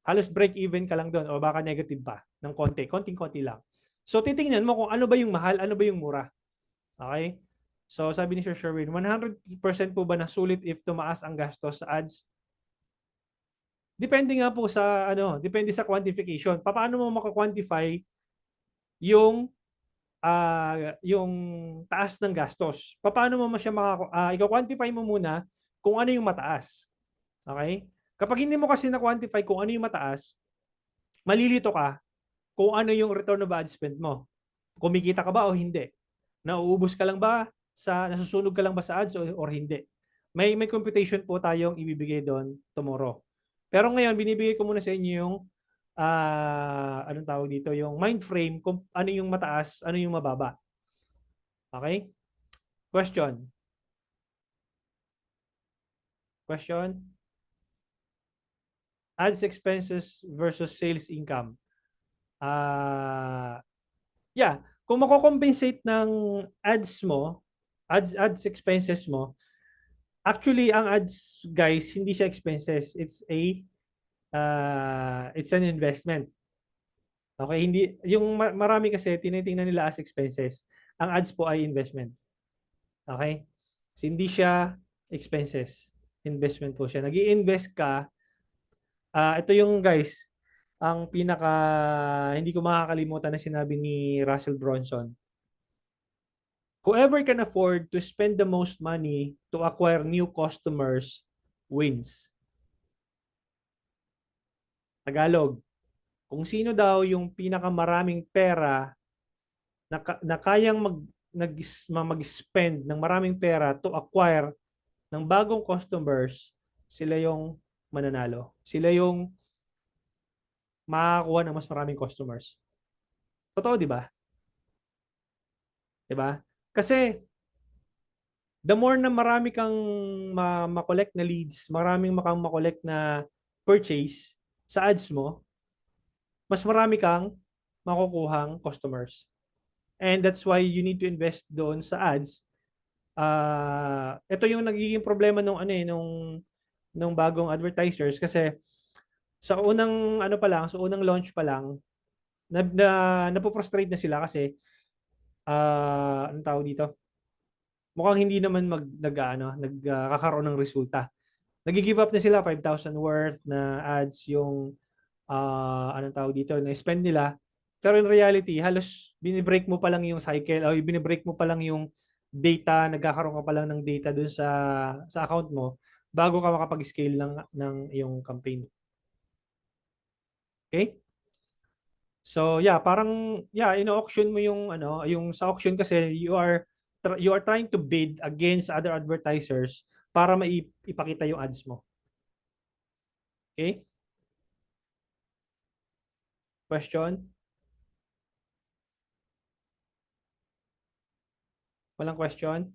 halos break even ka lang doon o baka negative pa ng konti. Konting-konti lang. So, titingnan mo kung ano ba yung mahal, ano ba yung mura. Okay? So, sabi ni Sir Sherwin, 100% po ba na sulit if tumaas ang gastos sa ads? Depende nga po sa depende sa quantification. Paano mo maka-quantify yung taas ng gastos? Paano mo siya i-quantify mo muna kung ano yung mataas. Okay? Kapag hindi mo kasi na-quantify kung ano yung mataas, malilito ka kung ano yung return of ad spend mo. Kumikita ka ba o hindi? Nauubos ka lang ba nasusunog ka lang ba sa ads or hindi? May computation po tayong ibibigay doon tomorrow. Pero ngayon, binibigay ko muna sa inyo yung anong tawag dito, yung mind frame kung ano yung mataas, ano yung mababa. Okay? Question? Ads expenses versus sales income. Yeah, kung mako-compensate ng ads mo, ads expenses mo, actually ang ads guys hindi siya expenses, it's an investment. Okay, hindi yung marami kasi tinitingnan nila as expenses. Ang ads po ay investment. Okay? So, hindi siya expenses. Investment po siya. Nag-i-invest ka. Ito yung guys, ang pinaka hindi ko makakalimutan na sinabi ni Russell Brunson. Whoever can afford to spend the most money to acquire new customers wins. Tagalog, kung sino daw yung pinakamaraming pera na kayang mag-spend ng maraming pera to acquire ng bagong customers, sila yung mananalo. Sila yung makakuha ng mas maraming customers. Totoo, di ba? Di ba? Kasi the more na marami kang ma-collect na leads, maraming makollect na purchase sa ads mo, mas marami kang makukuhang customers. And that's why you need to invest doon sa ads. Ito yung nagiging problema nung bagong advertisers kasi sa unang sa unang launch pa lang napo-frustrate na sila kasi anong tawag dito? Mukhang hindi naman nagkakaroon ng resulta. Nag-give up na sila 5,000 worth na ads yung anong tawag dito, na spend nila. Pero in reality, halos binibreak mo pa lang yung cycle o binibreak mo pa lang yung data, nagkakaroon ka pa lang ng data dun sa account mo bago ka makapag-scale ng yung campaign. Okay? So yeah, parang yeah, ino-auction mo yung yung sa auction kasi you are trying to bid against other advertisers para maipakita yung ads mo. Okay? Question? Walang question?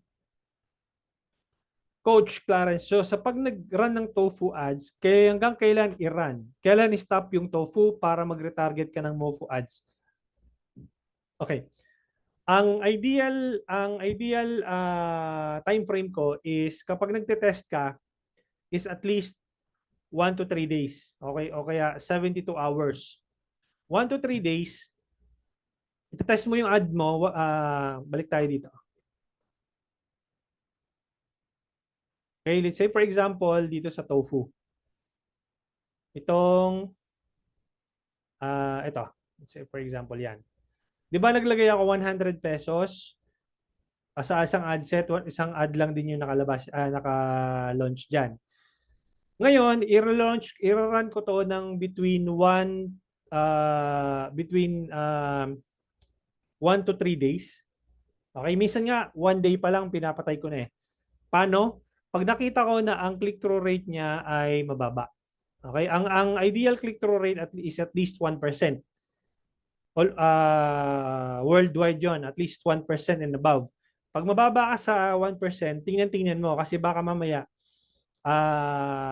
Coach Clarence, so sa pag nag-run ng tofu ads, hanggang kailan i-run? Kailan i-stop yung tofu para mag-retarget ka ng mofu ads? Okay. Ang ideal time frame ko is kapag nagte-test ka is at least 1 to 3 days. Okay? O kaya 72 hours. 1 to 3 days, ite-test mo yung ad mo, balik tayo dito. Okay, let's say for example, dito sa tofu. Ito. Let's say for example yan. Di ba naglagay ako 100 pesos sa isang ad set, isang ad lang din yung naka-launch dyan. Ngayon, i-run ko to ng between 1 to 3 days. Okay, minsan nga 1 day pa lang pinapatay ko na eh. Paano? Pag nakita ko na ang click-through rate niya ay mababa. Okay, ang ideal click-through rate is at least 1%. Worldwide yon, at least 1% and above. Pag mababa ka sa 1%, tingnan mo kasi baka mamaya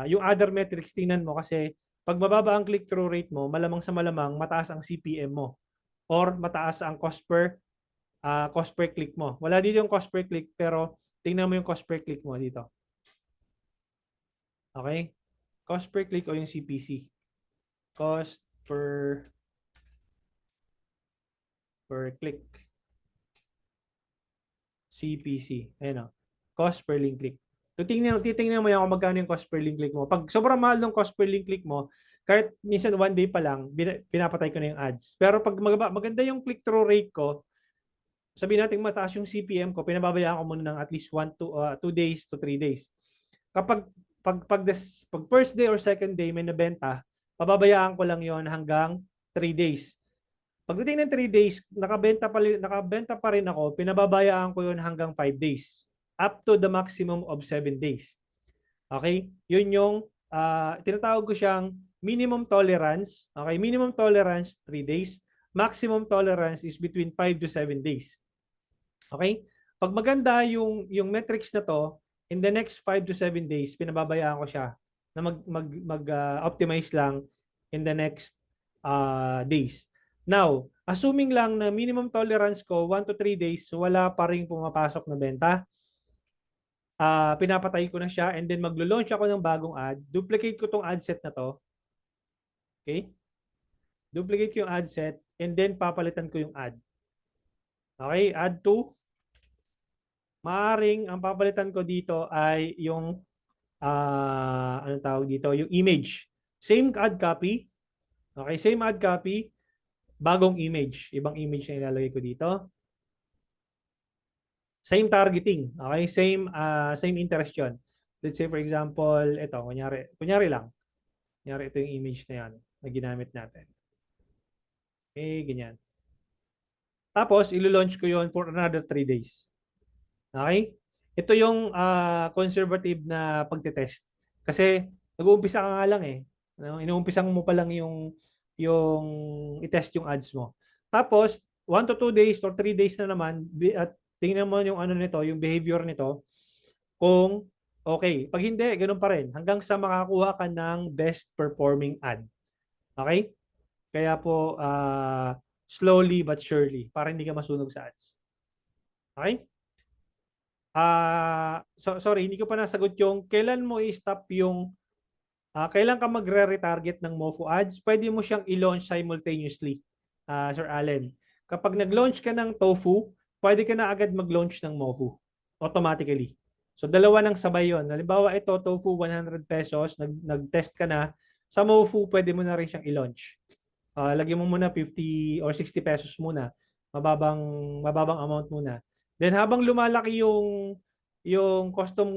yung other metrics tingnan mo kasi pag mababa ang click-through rate mo, malamang sa malamang mataas ang CPM mo or mataas ang cost per click mo. Wala dito yung cost per click pero tingnan mo yung cost per click mo dito. Okay? Cost per click o yung CPC. Cost per click. CPC. Ayan o. Cost per link click. Titingnan mo yan kung magkano yung cost per link click mo. Pag sobrang mahal ng cost per link click mo, kahit minsan 1 day pa lang, pinapatay ko na yung ads. Pero pag maganda yung click-through rate ko, sabihin natin mataas yung CPM ko, pinababayaan ko muna ng at least 2 days to 3 days. Kapag pag first day or second day may nabenta, pababayaan ko lang yon hanggang 3 days. Pagdating ng 3 days, nakabenta pa rin ako, pinababayaan ko yon hanggang 5 days. Up to the maximum of 7 days. Okay? Yun yung tinatawag ko siyang minimum tolerance. Okay? Minimum tolerance, 3 days. Maximum tolerance is between 5 to 7 days. Okay? Pag maganda yung metrics na to, in the next 5 to 7 days, pinababayaan ko siya na mag-optimize lang in the next days. Now, assuming lang na minimum tolerance ko 1 to 3 days, wala pa ring pumapasok na benta, pinapatay ko na siya and then maglo-launch ako ng bagong ad. Duplicate ko tong ad set na to. Okay? Duplicate ko yung ad set and then papalitan ko yung ad. Okay? Add to. Maaring ang papalitan ko dito ay yung anong tawag dito? Yung image. Same ad copy. Okay? Same ad copy. Bagong image. Ibang image na ilalagay ko dito. Same targeting. Okay? Same interest yun. Let's say for example, ito, kunyari lang. Kunyari ito yung image na yan na ginamit natin. Okay, ganyan. Tapos, ilo-launch ko yon for another 3 days. Okay? Ito yung conservative na pagtetest. Kasi, nag-uumpisa ka nga lang eh. Inuumpisan mo pa lang yung i-test yung ads mo. Tapos, 1 to 2 days or 3 days na naman, at tingnan mo yung ano nito, yung behavior nito, kung okay. Pag hindi, ganun pa rin. Hanggang sa makakuha ka ng best performing ad. Okay? Kaya po, slowly but surely, para hindi ka masunog sa ads. Okay? Sorry, hindi ko pa nasagot yung kailan mo i-stop yung kailan ka magre-retarget ng MoFo ads. Pwede mo siyang i-launch simultaneously, Sir Allen. Kapag nag-launch ka ng tofu, pwede ka na agad mag-launch ng MoFo automatically. So dalawa ng sabay yon. Halimbawa ito, tofu 100 pesos, nag-test ka na, sa Mofu pwede mo na rin siyang i-launch. Lagyan mo muna 50 or 60 pesos muna. Mababang mababang amount muna. Then habang lumalaki yung custom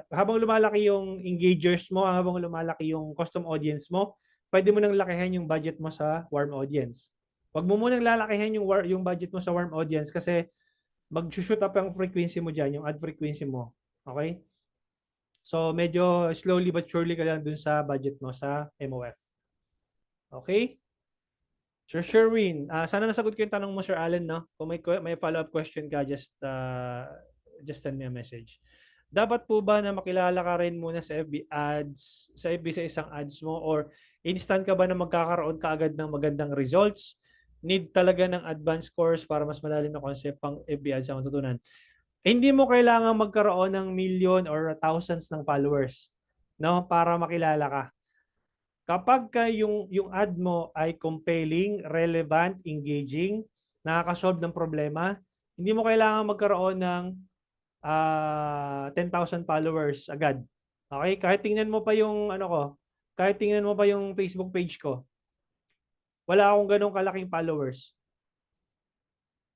habang lumalaki yung engagers mo, habang lumalaki yung custom audience mo, pwede mo nang lakihin yung budget mo sa warm audience. Wag mo munang lalakihin yung budget mo sa warm audience kasi mag-shoot up ang frequency mo diyan, yung ad frequency mo. Okay? So medyo slowly but surely ka lang dun sa budget mo sa MOF. Okay? Sir Sherwin, sana nasagot ko yung tanong mo, Sir Allen, no? Kung may follow-up question ka, just send me a message. Dapat po ba na makilala ka rin muna sa FB ads, sa FB sa isang ads mo, or instant ka ba na magkakaroon ka agad ng magandang results? Need talaga ng advanced course para mas malalim na concept pang FB ads ang matutunan. Hindi mo kailangan magkaroon ng million or thousands ng followers, no, para makilala ka. Kapag yung ad mo ay compelling, relevant, engaging, nakaka-solve ng problema, hindi mo kailangan magkaroon ng 10,000 followers agad. Okay? Kahit tingnan mo pa yung kahit tingnan mo pa yung Facebook page ko, wala akong ganong kalaking followers.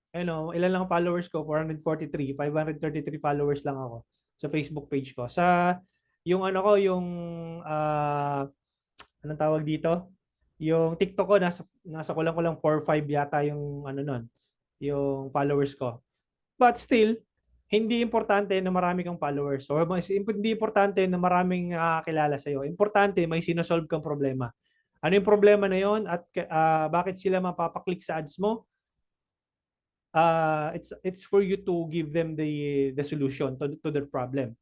Ilan lang followers ko? 443, 533 followers lang ako sa Facebook page ko. Sa yung anong tawag dito? Yung TikTok ko nasa kulang-kulang 4-5 yata yung yung followers ko. But still, hindi importante na marami kang followers or hindi importante na maraming nakakilala sa iyo. Importante may sinosolve kang problema. Ano yung problema na yon at bakit sila mapapaklik sa ads mo? It's for you to give them the solution to their problem.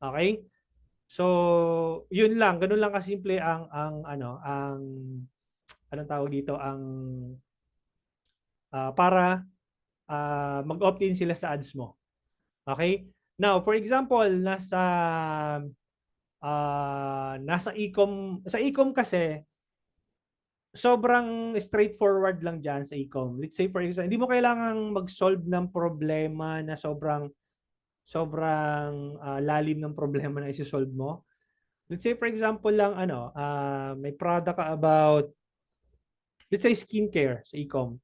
Okay? So, yun lang, ganun lang kasimple ang anong tawag dito, para mag-opt-in sila sa ads mo. Okay? Now, for example, nasa sa e-com kasi sobrang straightforward lang diyan sa e-com. Let's say for example, hindi mo kailangang mag-solve ng problema na sobrang lalim ng problema na i-solve mo. Let's say for example lang may product ka about, let's say skincare sa e-com.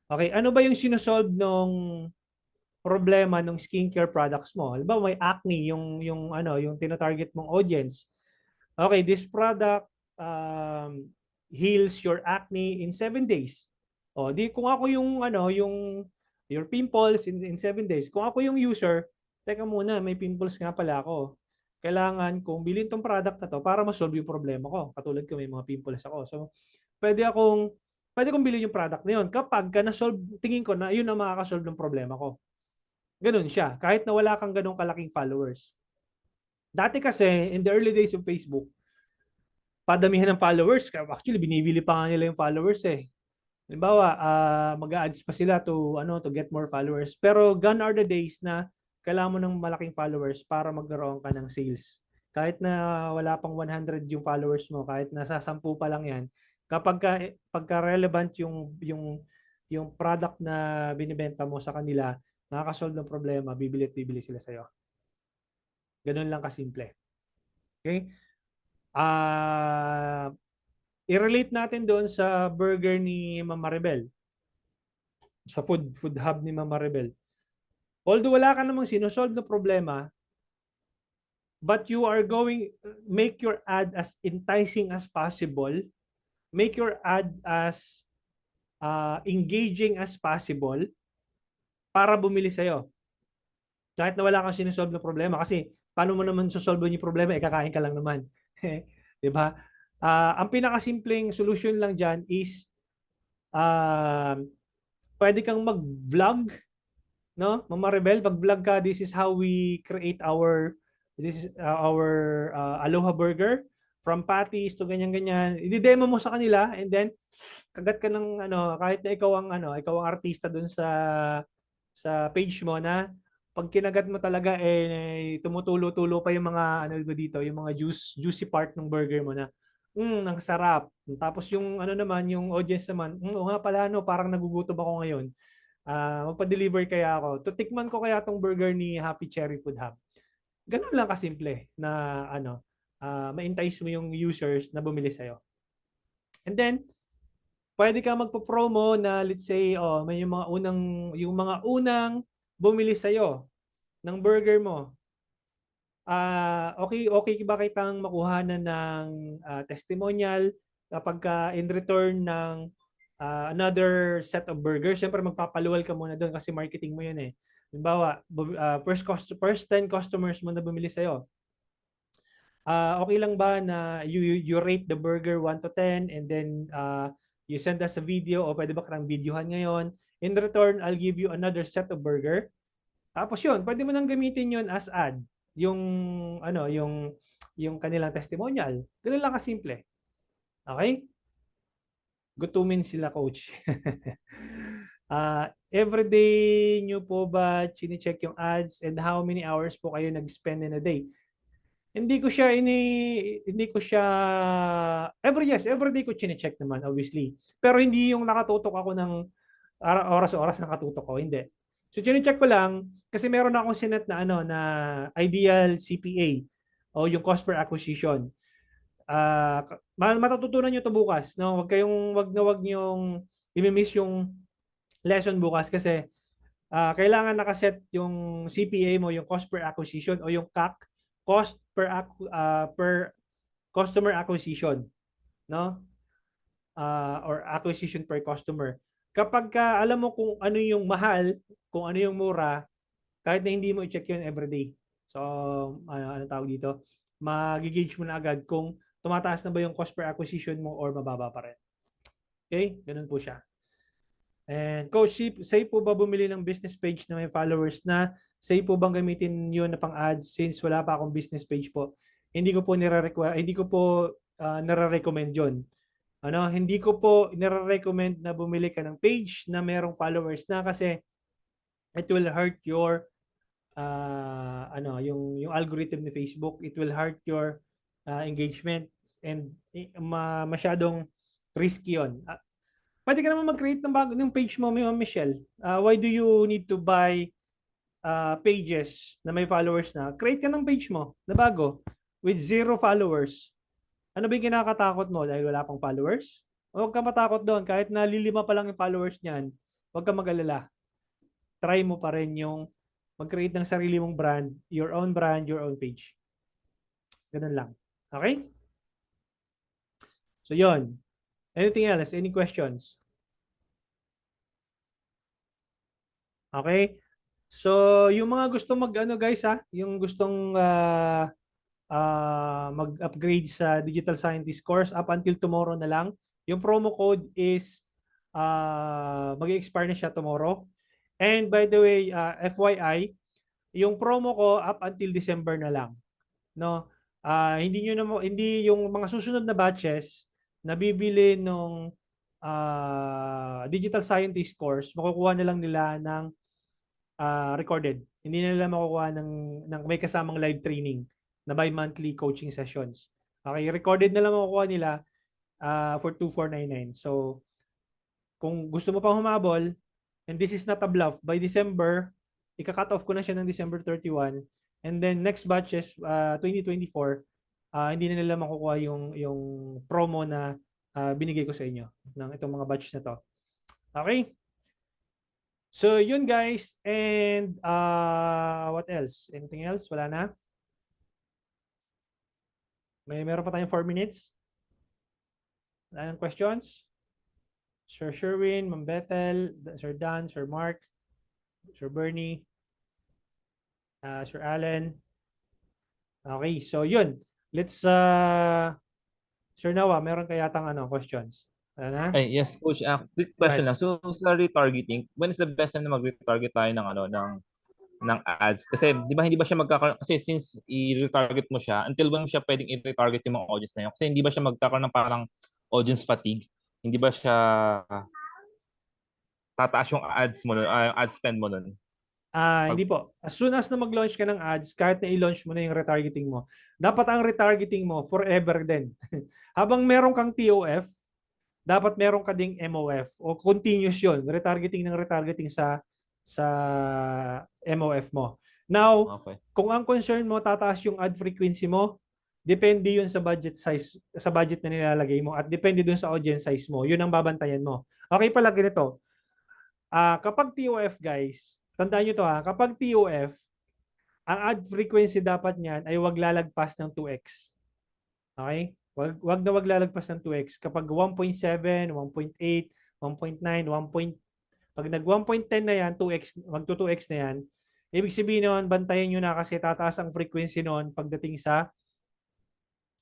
Okay, ano ba yung sinosolve nung problema ng skincare products mo? Halimbawa may acne yung tino-target mong audience. Okay, this product heals your acne in 7 days. O di kung ako yung your pimples in 7 days. Kung ako yung user, teka muna, may pimples nga pala ako. Kailangan kong bilhin tong product na to para ma-solve yung problema ko. Katulad ko may mga pimples ako. So pwede kong bilhin yung product na yun kapag na-solve, tingin ko na yun ang makaka-solve ng problema ko. Ganun siya. Kahit na wala kang ganung kalaking followers. Dati kasi, in the early days of Facebook, padamihan ng followers. Actually, binibili pa nga nila yung followers eh. Halimbawa, mag-ads pa sila to get more followers. Pero gone are the days na kailangan mo ng malaking followers para magkaroon ka ng sales. Kahit na wala pang 100 yung followers mo, kahit nasa 10 pa lang yan, pagka relevant yung product na binibenta mo sa kanila, nakaka-solve ng problema, bibili at bibili sila sa'yo. Ganun lang kasimple. Okay? I-relate natin doon sa burger ni Mama Rebel. Sa food hub ni Mama Rebel. Although wala ka namang sinosolve na problema, but you are make your ad as enticing as possible, make your ad as engaging as possible para bumili sa'yo. Kahit na wala kang sinosolve na problema. Kasi paano mo naman sosolve yung problema? Kakain ka lang naman. Diba? Ang pinakasimpleng solution lang dyan is pwede kang mag-vlog, no? Mama Rebel, pag-vlog ka, this is how we create our Aloha Burger from patties to ganyan-ganyan. I-demo mo sa kanila and then kagat ka ng kahit na ikaw ang artista dun sa page mo na pag kinagat mo talaga tumutulo-tulo pa yung mga dito, yung mga juicy part ng burger mo na ang sarap. Tapos yung naman, yung audience naman, o nga pala parang nagugutom ako ngayon. Magpa-deliver kaya ako. Tutikman ko kaya tong burger ni Happy Cherry Food Hub. Ganun lang kasimple na ano, ma-entice mo yung users na bumili sa'yo. And then, pwede ka magpo-promo na let's say, may yung mga unang bumili sa'yo ng burger mo. Okay ba kitang makuhanan ng testimonial kapag in return ng another set of burgers? Siyempre magpapaluwal ka muna doon kasi marketing mo yun eh. Halimbawa, first 10 customers mo na bumili sa'yo. Okay lang ba na you rate the burger 1 to 10 and then you send us a video o pwede ba kang videohan ngayon? In return, I'll give you another set of burger. Tapos yun, pwede mo nang gamitin yun as ad. Yung ano, yung kanilang testimonial. Ganun lang kasimple. Okay? Gutumin sila, coach. Everyday nyo po ba chine-check yung ads and how many hours po kayo nag-spend in a day? Hindi ko siya every day ko chine-check naman obviously. Pero hindi yung nakatutok ako ng oras-oras nakatutok ko, hindi. So chine-check ko lang kasi meron akong sinet na na ideal CPA o yung cost per acquisition. Matututunan niyo to bukas, no? Wag niyong i-miss yung lesson bukas kasi kailangan nakaset yung CPA mo, yung cost per acquisition o yung CAC, cost per customer acquisition, no? Or acquisition per customer. Kapag alam mo kung ano yung mahal, kung ano yung mura, kahit na hindi mo i-check yun everyday. So, ano tawag dito? Mag-gauge mo na agad kung tumataas na ba yung cost per acquisition mo or mababa pa rin. Okay? Ganun po siya. And Coach, safe po ba bumili ng business page na may followers na? Safe po bang gamitin yun na pang ads since wala pa akong business page po? Hindi ko po nare-recommend yun. Hindi ko po nare-recommend na bumili ka ng page na merong followers na kasi it will hurt your yung algorithm ni Facebook. It will hurt your engagement and masyadong risky yun. Pwede ka naman mag-create ng page mo, Michelle. Why do you need to buy pages na may followers na? Create ka ng page mo na bago with 0 followers. Ano ba yung kinakatakot mo dahil wala pang followers? Huwag ka matakot doon. Kahit na lilima pa lang yung followers niyan, huwag ka mag-alala. Try mo pa rin yung mag-create ng sarili mong brand, your own page. Ganun lang. Okay? So, yon. Anything else? Any questions? Okay? So, yung mga gustong guys yung gustong mag-upgrade sa Digital Scientist course up until tomorrow na lang. Yung promo code is mag-expire na siya tomorrow. And by the way, FYI, yung promo ko up until December na lang. No? Hindi yung mga susunod na batches na bibili nung Digital Scientist course, makukuha na lang nila ng recorded. Hindi na nila makukuha ng may kasamang live training na bi-monthly coaching sessions. Okay, recorded na lang makukuha nila for 2,499. So, kung gusto mo pang humabol, and this is not a bluff, by December, ika-cut off ko na siya ng December 31. And then next batches, 2024, hindi na nila makukuha yung promo na binigay ko sa inyo ng itong mga batch na to. Okay? So, yun guys. And what else? Anything else? Wala na? Meron pa tayong 4 minutes. Wala nang questions? Sir Sherwin, Ma'am Bethel, Sir Dan, Sir Mark, Sir Bernie, Sir Allen. Okay, so yun. Let's, Sir Nawa, meron ka yatang questions? Ano na? Ay, yes, coach. Quick question lang. So, sa retargeting, when is the best time na mag-retarget tayo ng ads? Kasi, di ba, hindi ba siya magkakaroon, kasi since i-retarget mo siya, until when mo siya pwedeng i-retarget yung mga audience na yun? Kasi hindi ba siya magkakaroon ng parang audience fatigue? Hindi ba siya tataas yung ads mo nun, ad spend mo nun? Hindi po. As soon as na mag-launch ka ng ads, kahit na i-launch mo na yung retargeting mo, dapat ang retargeting mo forever din. Habang meron kang TOF, dapat meron ka ding MOF o continuous yun. Retargeting ng retargeting sa MOF mo. Now, Okay. kung ang concern mo tataas yung ad frequency mo, depende yun sa budget size, sa budget na nilalagay mo at depende dun sa audience size mo. Yun ang babantayan mo. Okay pala ganito. Kapag TOF guys, tandaan nyo to kapag TOF, ang ad frequency dapat niyan ay wag lalagpas ng 2x. Okay? Wag lalagpas ng 2x. Kapag 1.7, 1.8, 1.9, 1. Pag nag 1.10 na yan, 2x, magto 2x na yan, ibig sabihin noon, bantayan nyo na kasi tataas ang frequency noon pagdating sa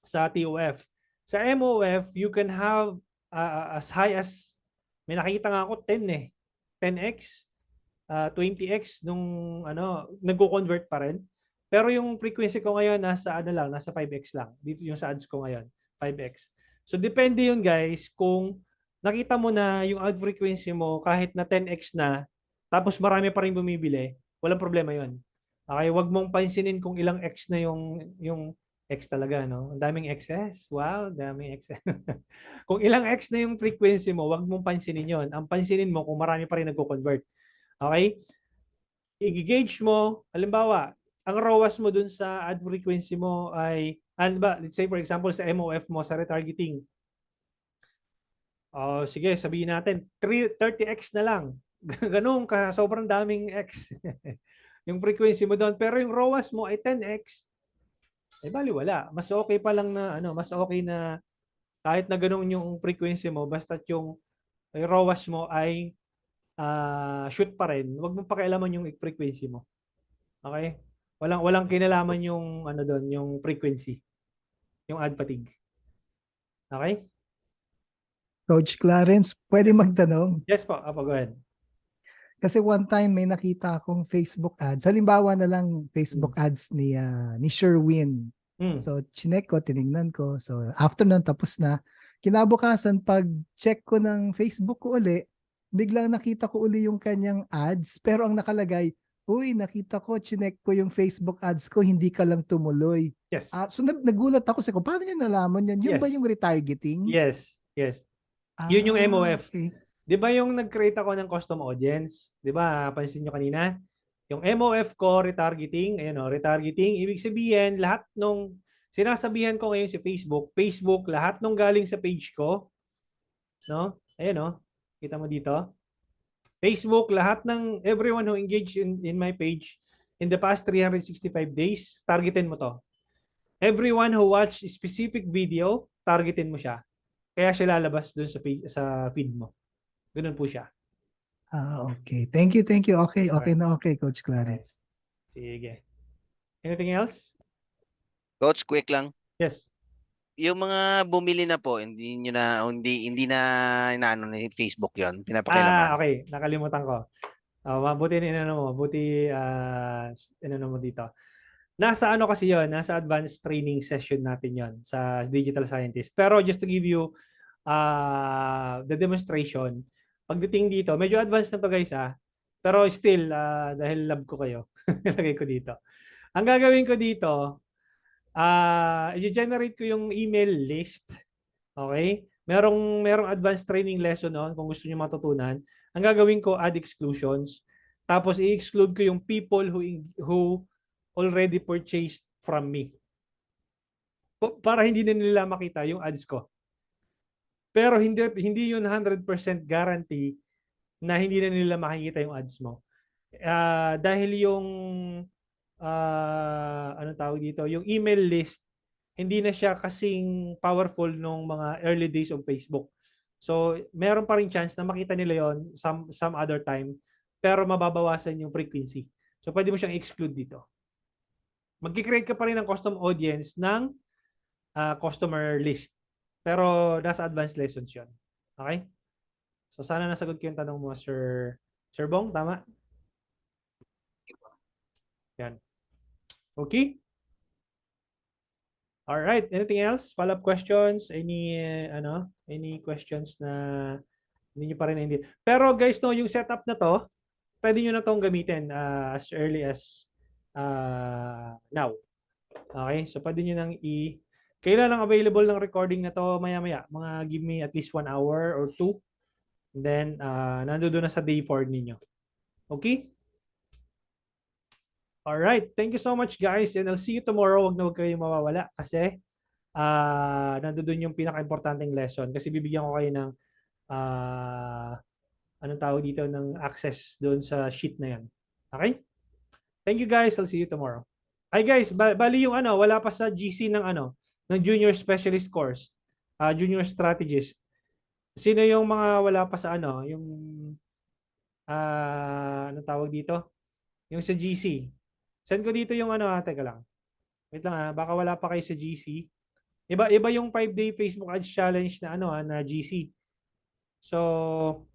TOF. Sa MOF, you can have as high as, may nakita nga ako 10 10x, 20x nung nagko-convert pa rin. Pero yung frequency ko ngayon nasa nasa 5x lang. Dito yung sa ads ko ngayon, 5x. So depende yun guys kung nakita mo na yung ad frequency mo kahit na 10x na, tapos marami pa rin bumibili, walang problema yun. Okay, wag mong pansinin kung ilang x na yung x talaga, no? Ang daming x's. Wow, daming x's. Kung ilang x na yung frequency mo, wag mong pansinin yon. Ang pansinin mo kung marami pa rin nagko-convert. Okay? I-gauge mo, halimbawa, ang ROAS mo dun sa ad frequency mo ay, ano ba, let's say for example sa MOF mo, sa retargeting, sige, sabihin natin, 30x na lang. Ganun ka, sobrang daming x. Yung frequency mo doon. Pero yung ROAS mo ay 10x, bali wala. Mas okay pa lang na, mas okay na kahit na ganun yung frequency mo, basta yung ROAS mo ay shoot pa rin. Huwag mong pakialaman yung frequency mo. Okay? Walang kinalaman yung doon, yung frequency, yung ad fatigue. Okay? Coach Clarence, pwede magtanong? Yes po, go ahead. Kasi one time may nakita akong Facebook ads. Halimbawa na lang Facebook ads ni Sherwin. So chinek ko, tinignan ko. So after nun tapos na. Kinabukasan pag check ko ng Facebook ko uli, biglang nakita ko uli yung kanyang ads. Pero ang nakalagay, uy, nakita ko, chinek ko yung Facebook ads ko, hindi ka lang tumuloy. Yes. So nagulat ako sa ko, paano nyo nalaman yan? Yun Yes. ba yung retargeting? Yes. Yun yung MOF. Okay. Di ba yung nag-create ako ng custom audience? Di ba, pansin nyo kanina? Yung MOF ko, retargeting, retargeting, ibig sabihin, lahat nung sinasabihan ko ngayon si Facebook, lahat nung galing sa page ko, no? Ayan, kita mo dito. Facebook, lahat ng everyone who engaged in my page in the past 365 days, targetin mo to. Everyone who watched a specific video, targetin mo siya. Kaya siya lalabas dun sa feed mo. Ganun po siya. Okay. Thank you. Okay na okay, Coach Clarence. Sige. Anything else? Coach, quick lang. Yes. Yung mga bumili na po, hindi na inaano ni Facebook 'yon, pinapakialaman. Okay, nakalimutan ko. Mabuti inano mo dito. Nasa kasi 'yon, nasa advanced training session natin 'yon sa digital scientist. Pero just to give you the demonstration, pagdating dito, medyo advanced na to guys pero still dahil love ko kayo, ilagay ko dito. Ang gagawin ko dito, i-generate ko yung email list. Okay? Merong advanced training lesson noon kung gusto niyo matutunan. Ang gagawin ko, add exclusions. Tapos i-exclude ko yung people who already purchased from me. Para hindi na nila makita yung ads ko. Pero hindi yun 100% guarantee na hindi na nila makikita yung ads mo. Dahil yung anong tawag dito, yung email list, hindi na siya kasing powerful nung mga early days of Facebook. So, meron pa rin chance na makita nila yon some other time, pero mababawasan yung frequency. So, pwede mo siyang exclude dito. Mag-create ka pa rin ng custom audience ng customer list. Pero nasa advanced lessons yun. Okay? So, sana nasagot ko yung tanong mo, Sir Bong. Tama? Yan. Okay? All right. Anything else? Follow-up questions? Any questions na hindi nyo pa rin hindi? Pero guys, yung setup na to, pwede nyo na tong gamitin as early as now. Okay? So, pwede nyo nang kailan lang available ng recording na to maya-maya? Mga give me at least 1 hour or 2. And then, nandoon na sa day 4 ninyo. Okay? Alright, thank you so much guys and I'll see you tomorrow. Huwag kayong mawawala kasi nandoon yung pinaka-importanting lesson kasi bibigyan ko kayo ng anong tawag dito ng access doon sa sheet na yan. Okay? Thank you guys. I'll see you tomorrow. Hi guys, bali yung wala pa sa GC ng ng junior specialist course, junior strategist. Sino yung mga wala pa sa yung anong tawag dito? Yung sa GC. Send ko dito yung teka lang. Wait lang baka wala pa kayo sa GC. Iba yung 5-day Facebook Ads Challenge na na GC. So,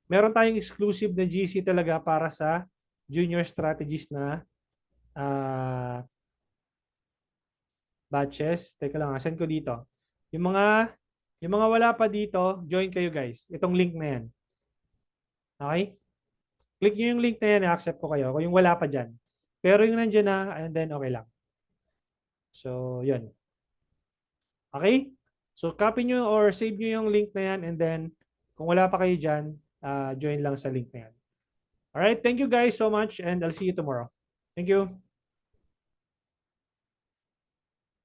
meron tayong exclusive na GC talaga para sa junior strategist na batches. Teka lang, send ko dito. Yung mga wala pa dito, join kayo guys. Itong link na yan. Okay? Click nyo yung link na yan, i-accept ko kayo. Kung yung wala pa dyan. Pero yung nandiyan na, and then okay lang. So, yun. Okay? So, copy nyo or save nyo yung link na yan and then kung wala pa kayo dyan, join lang sa link na yan. Alright, thank you guys so much and I'll see you tomorrow. Thank you.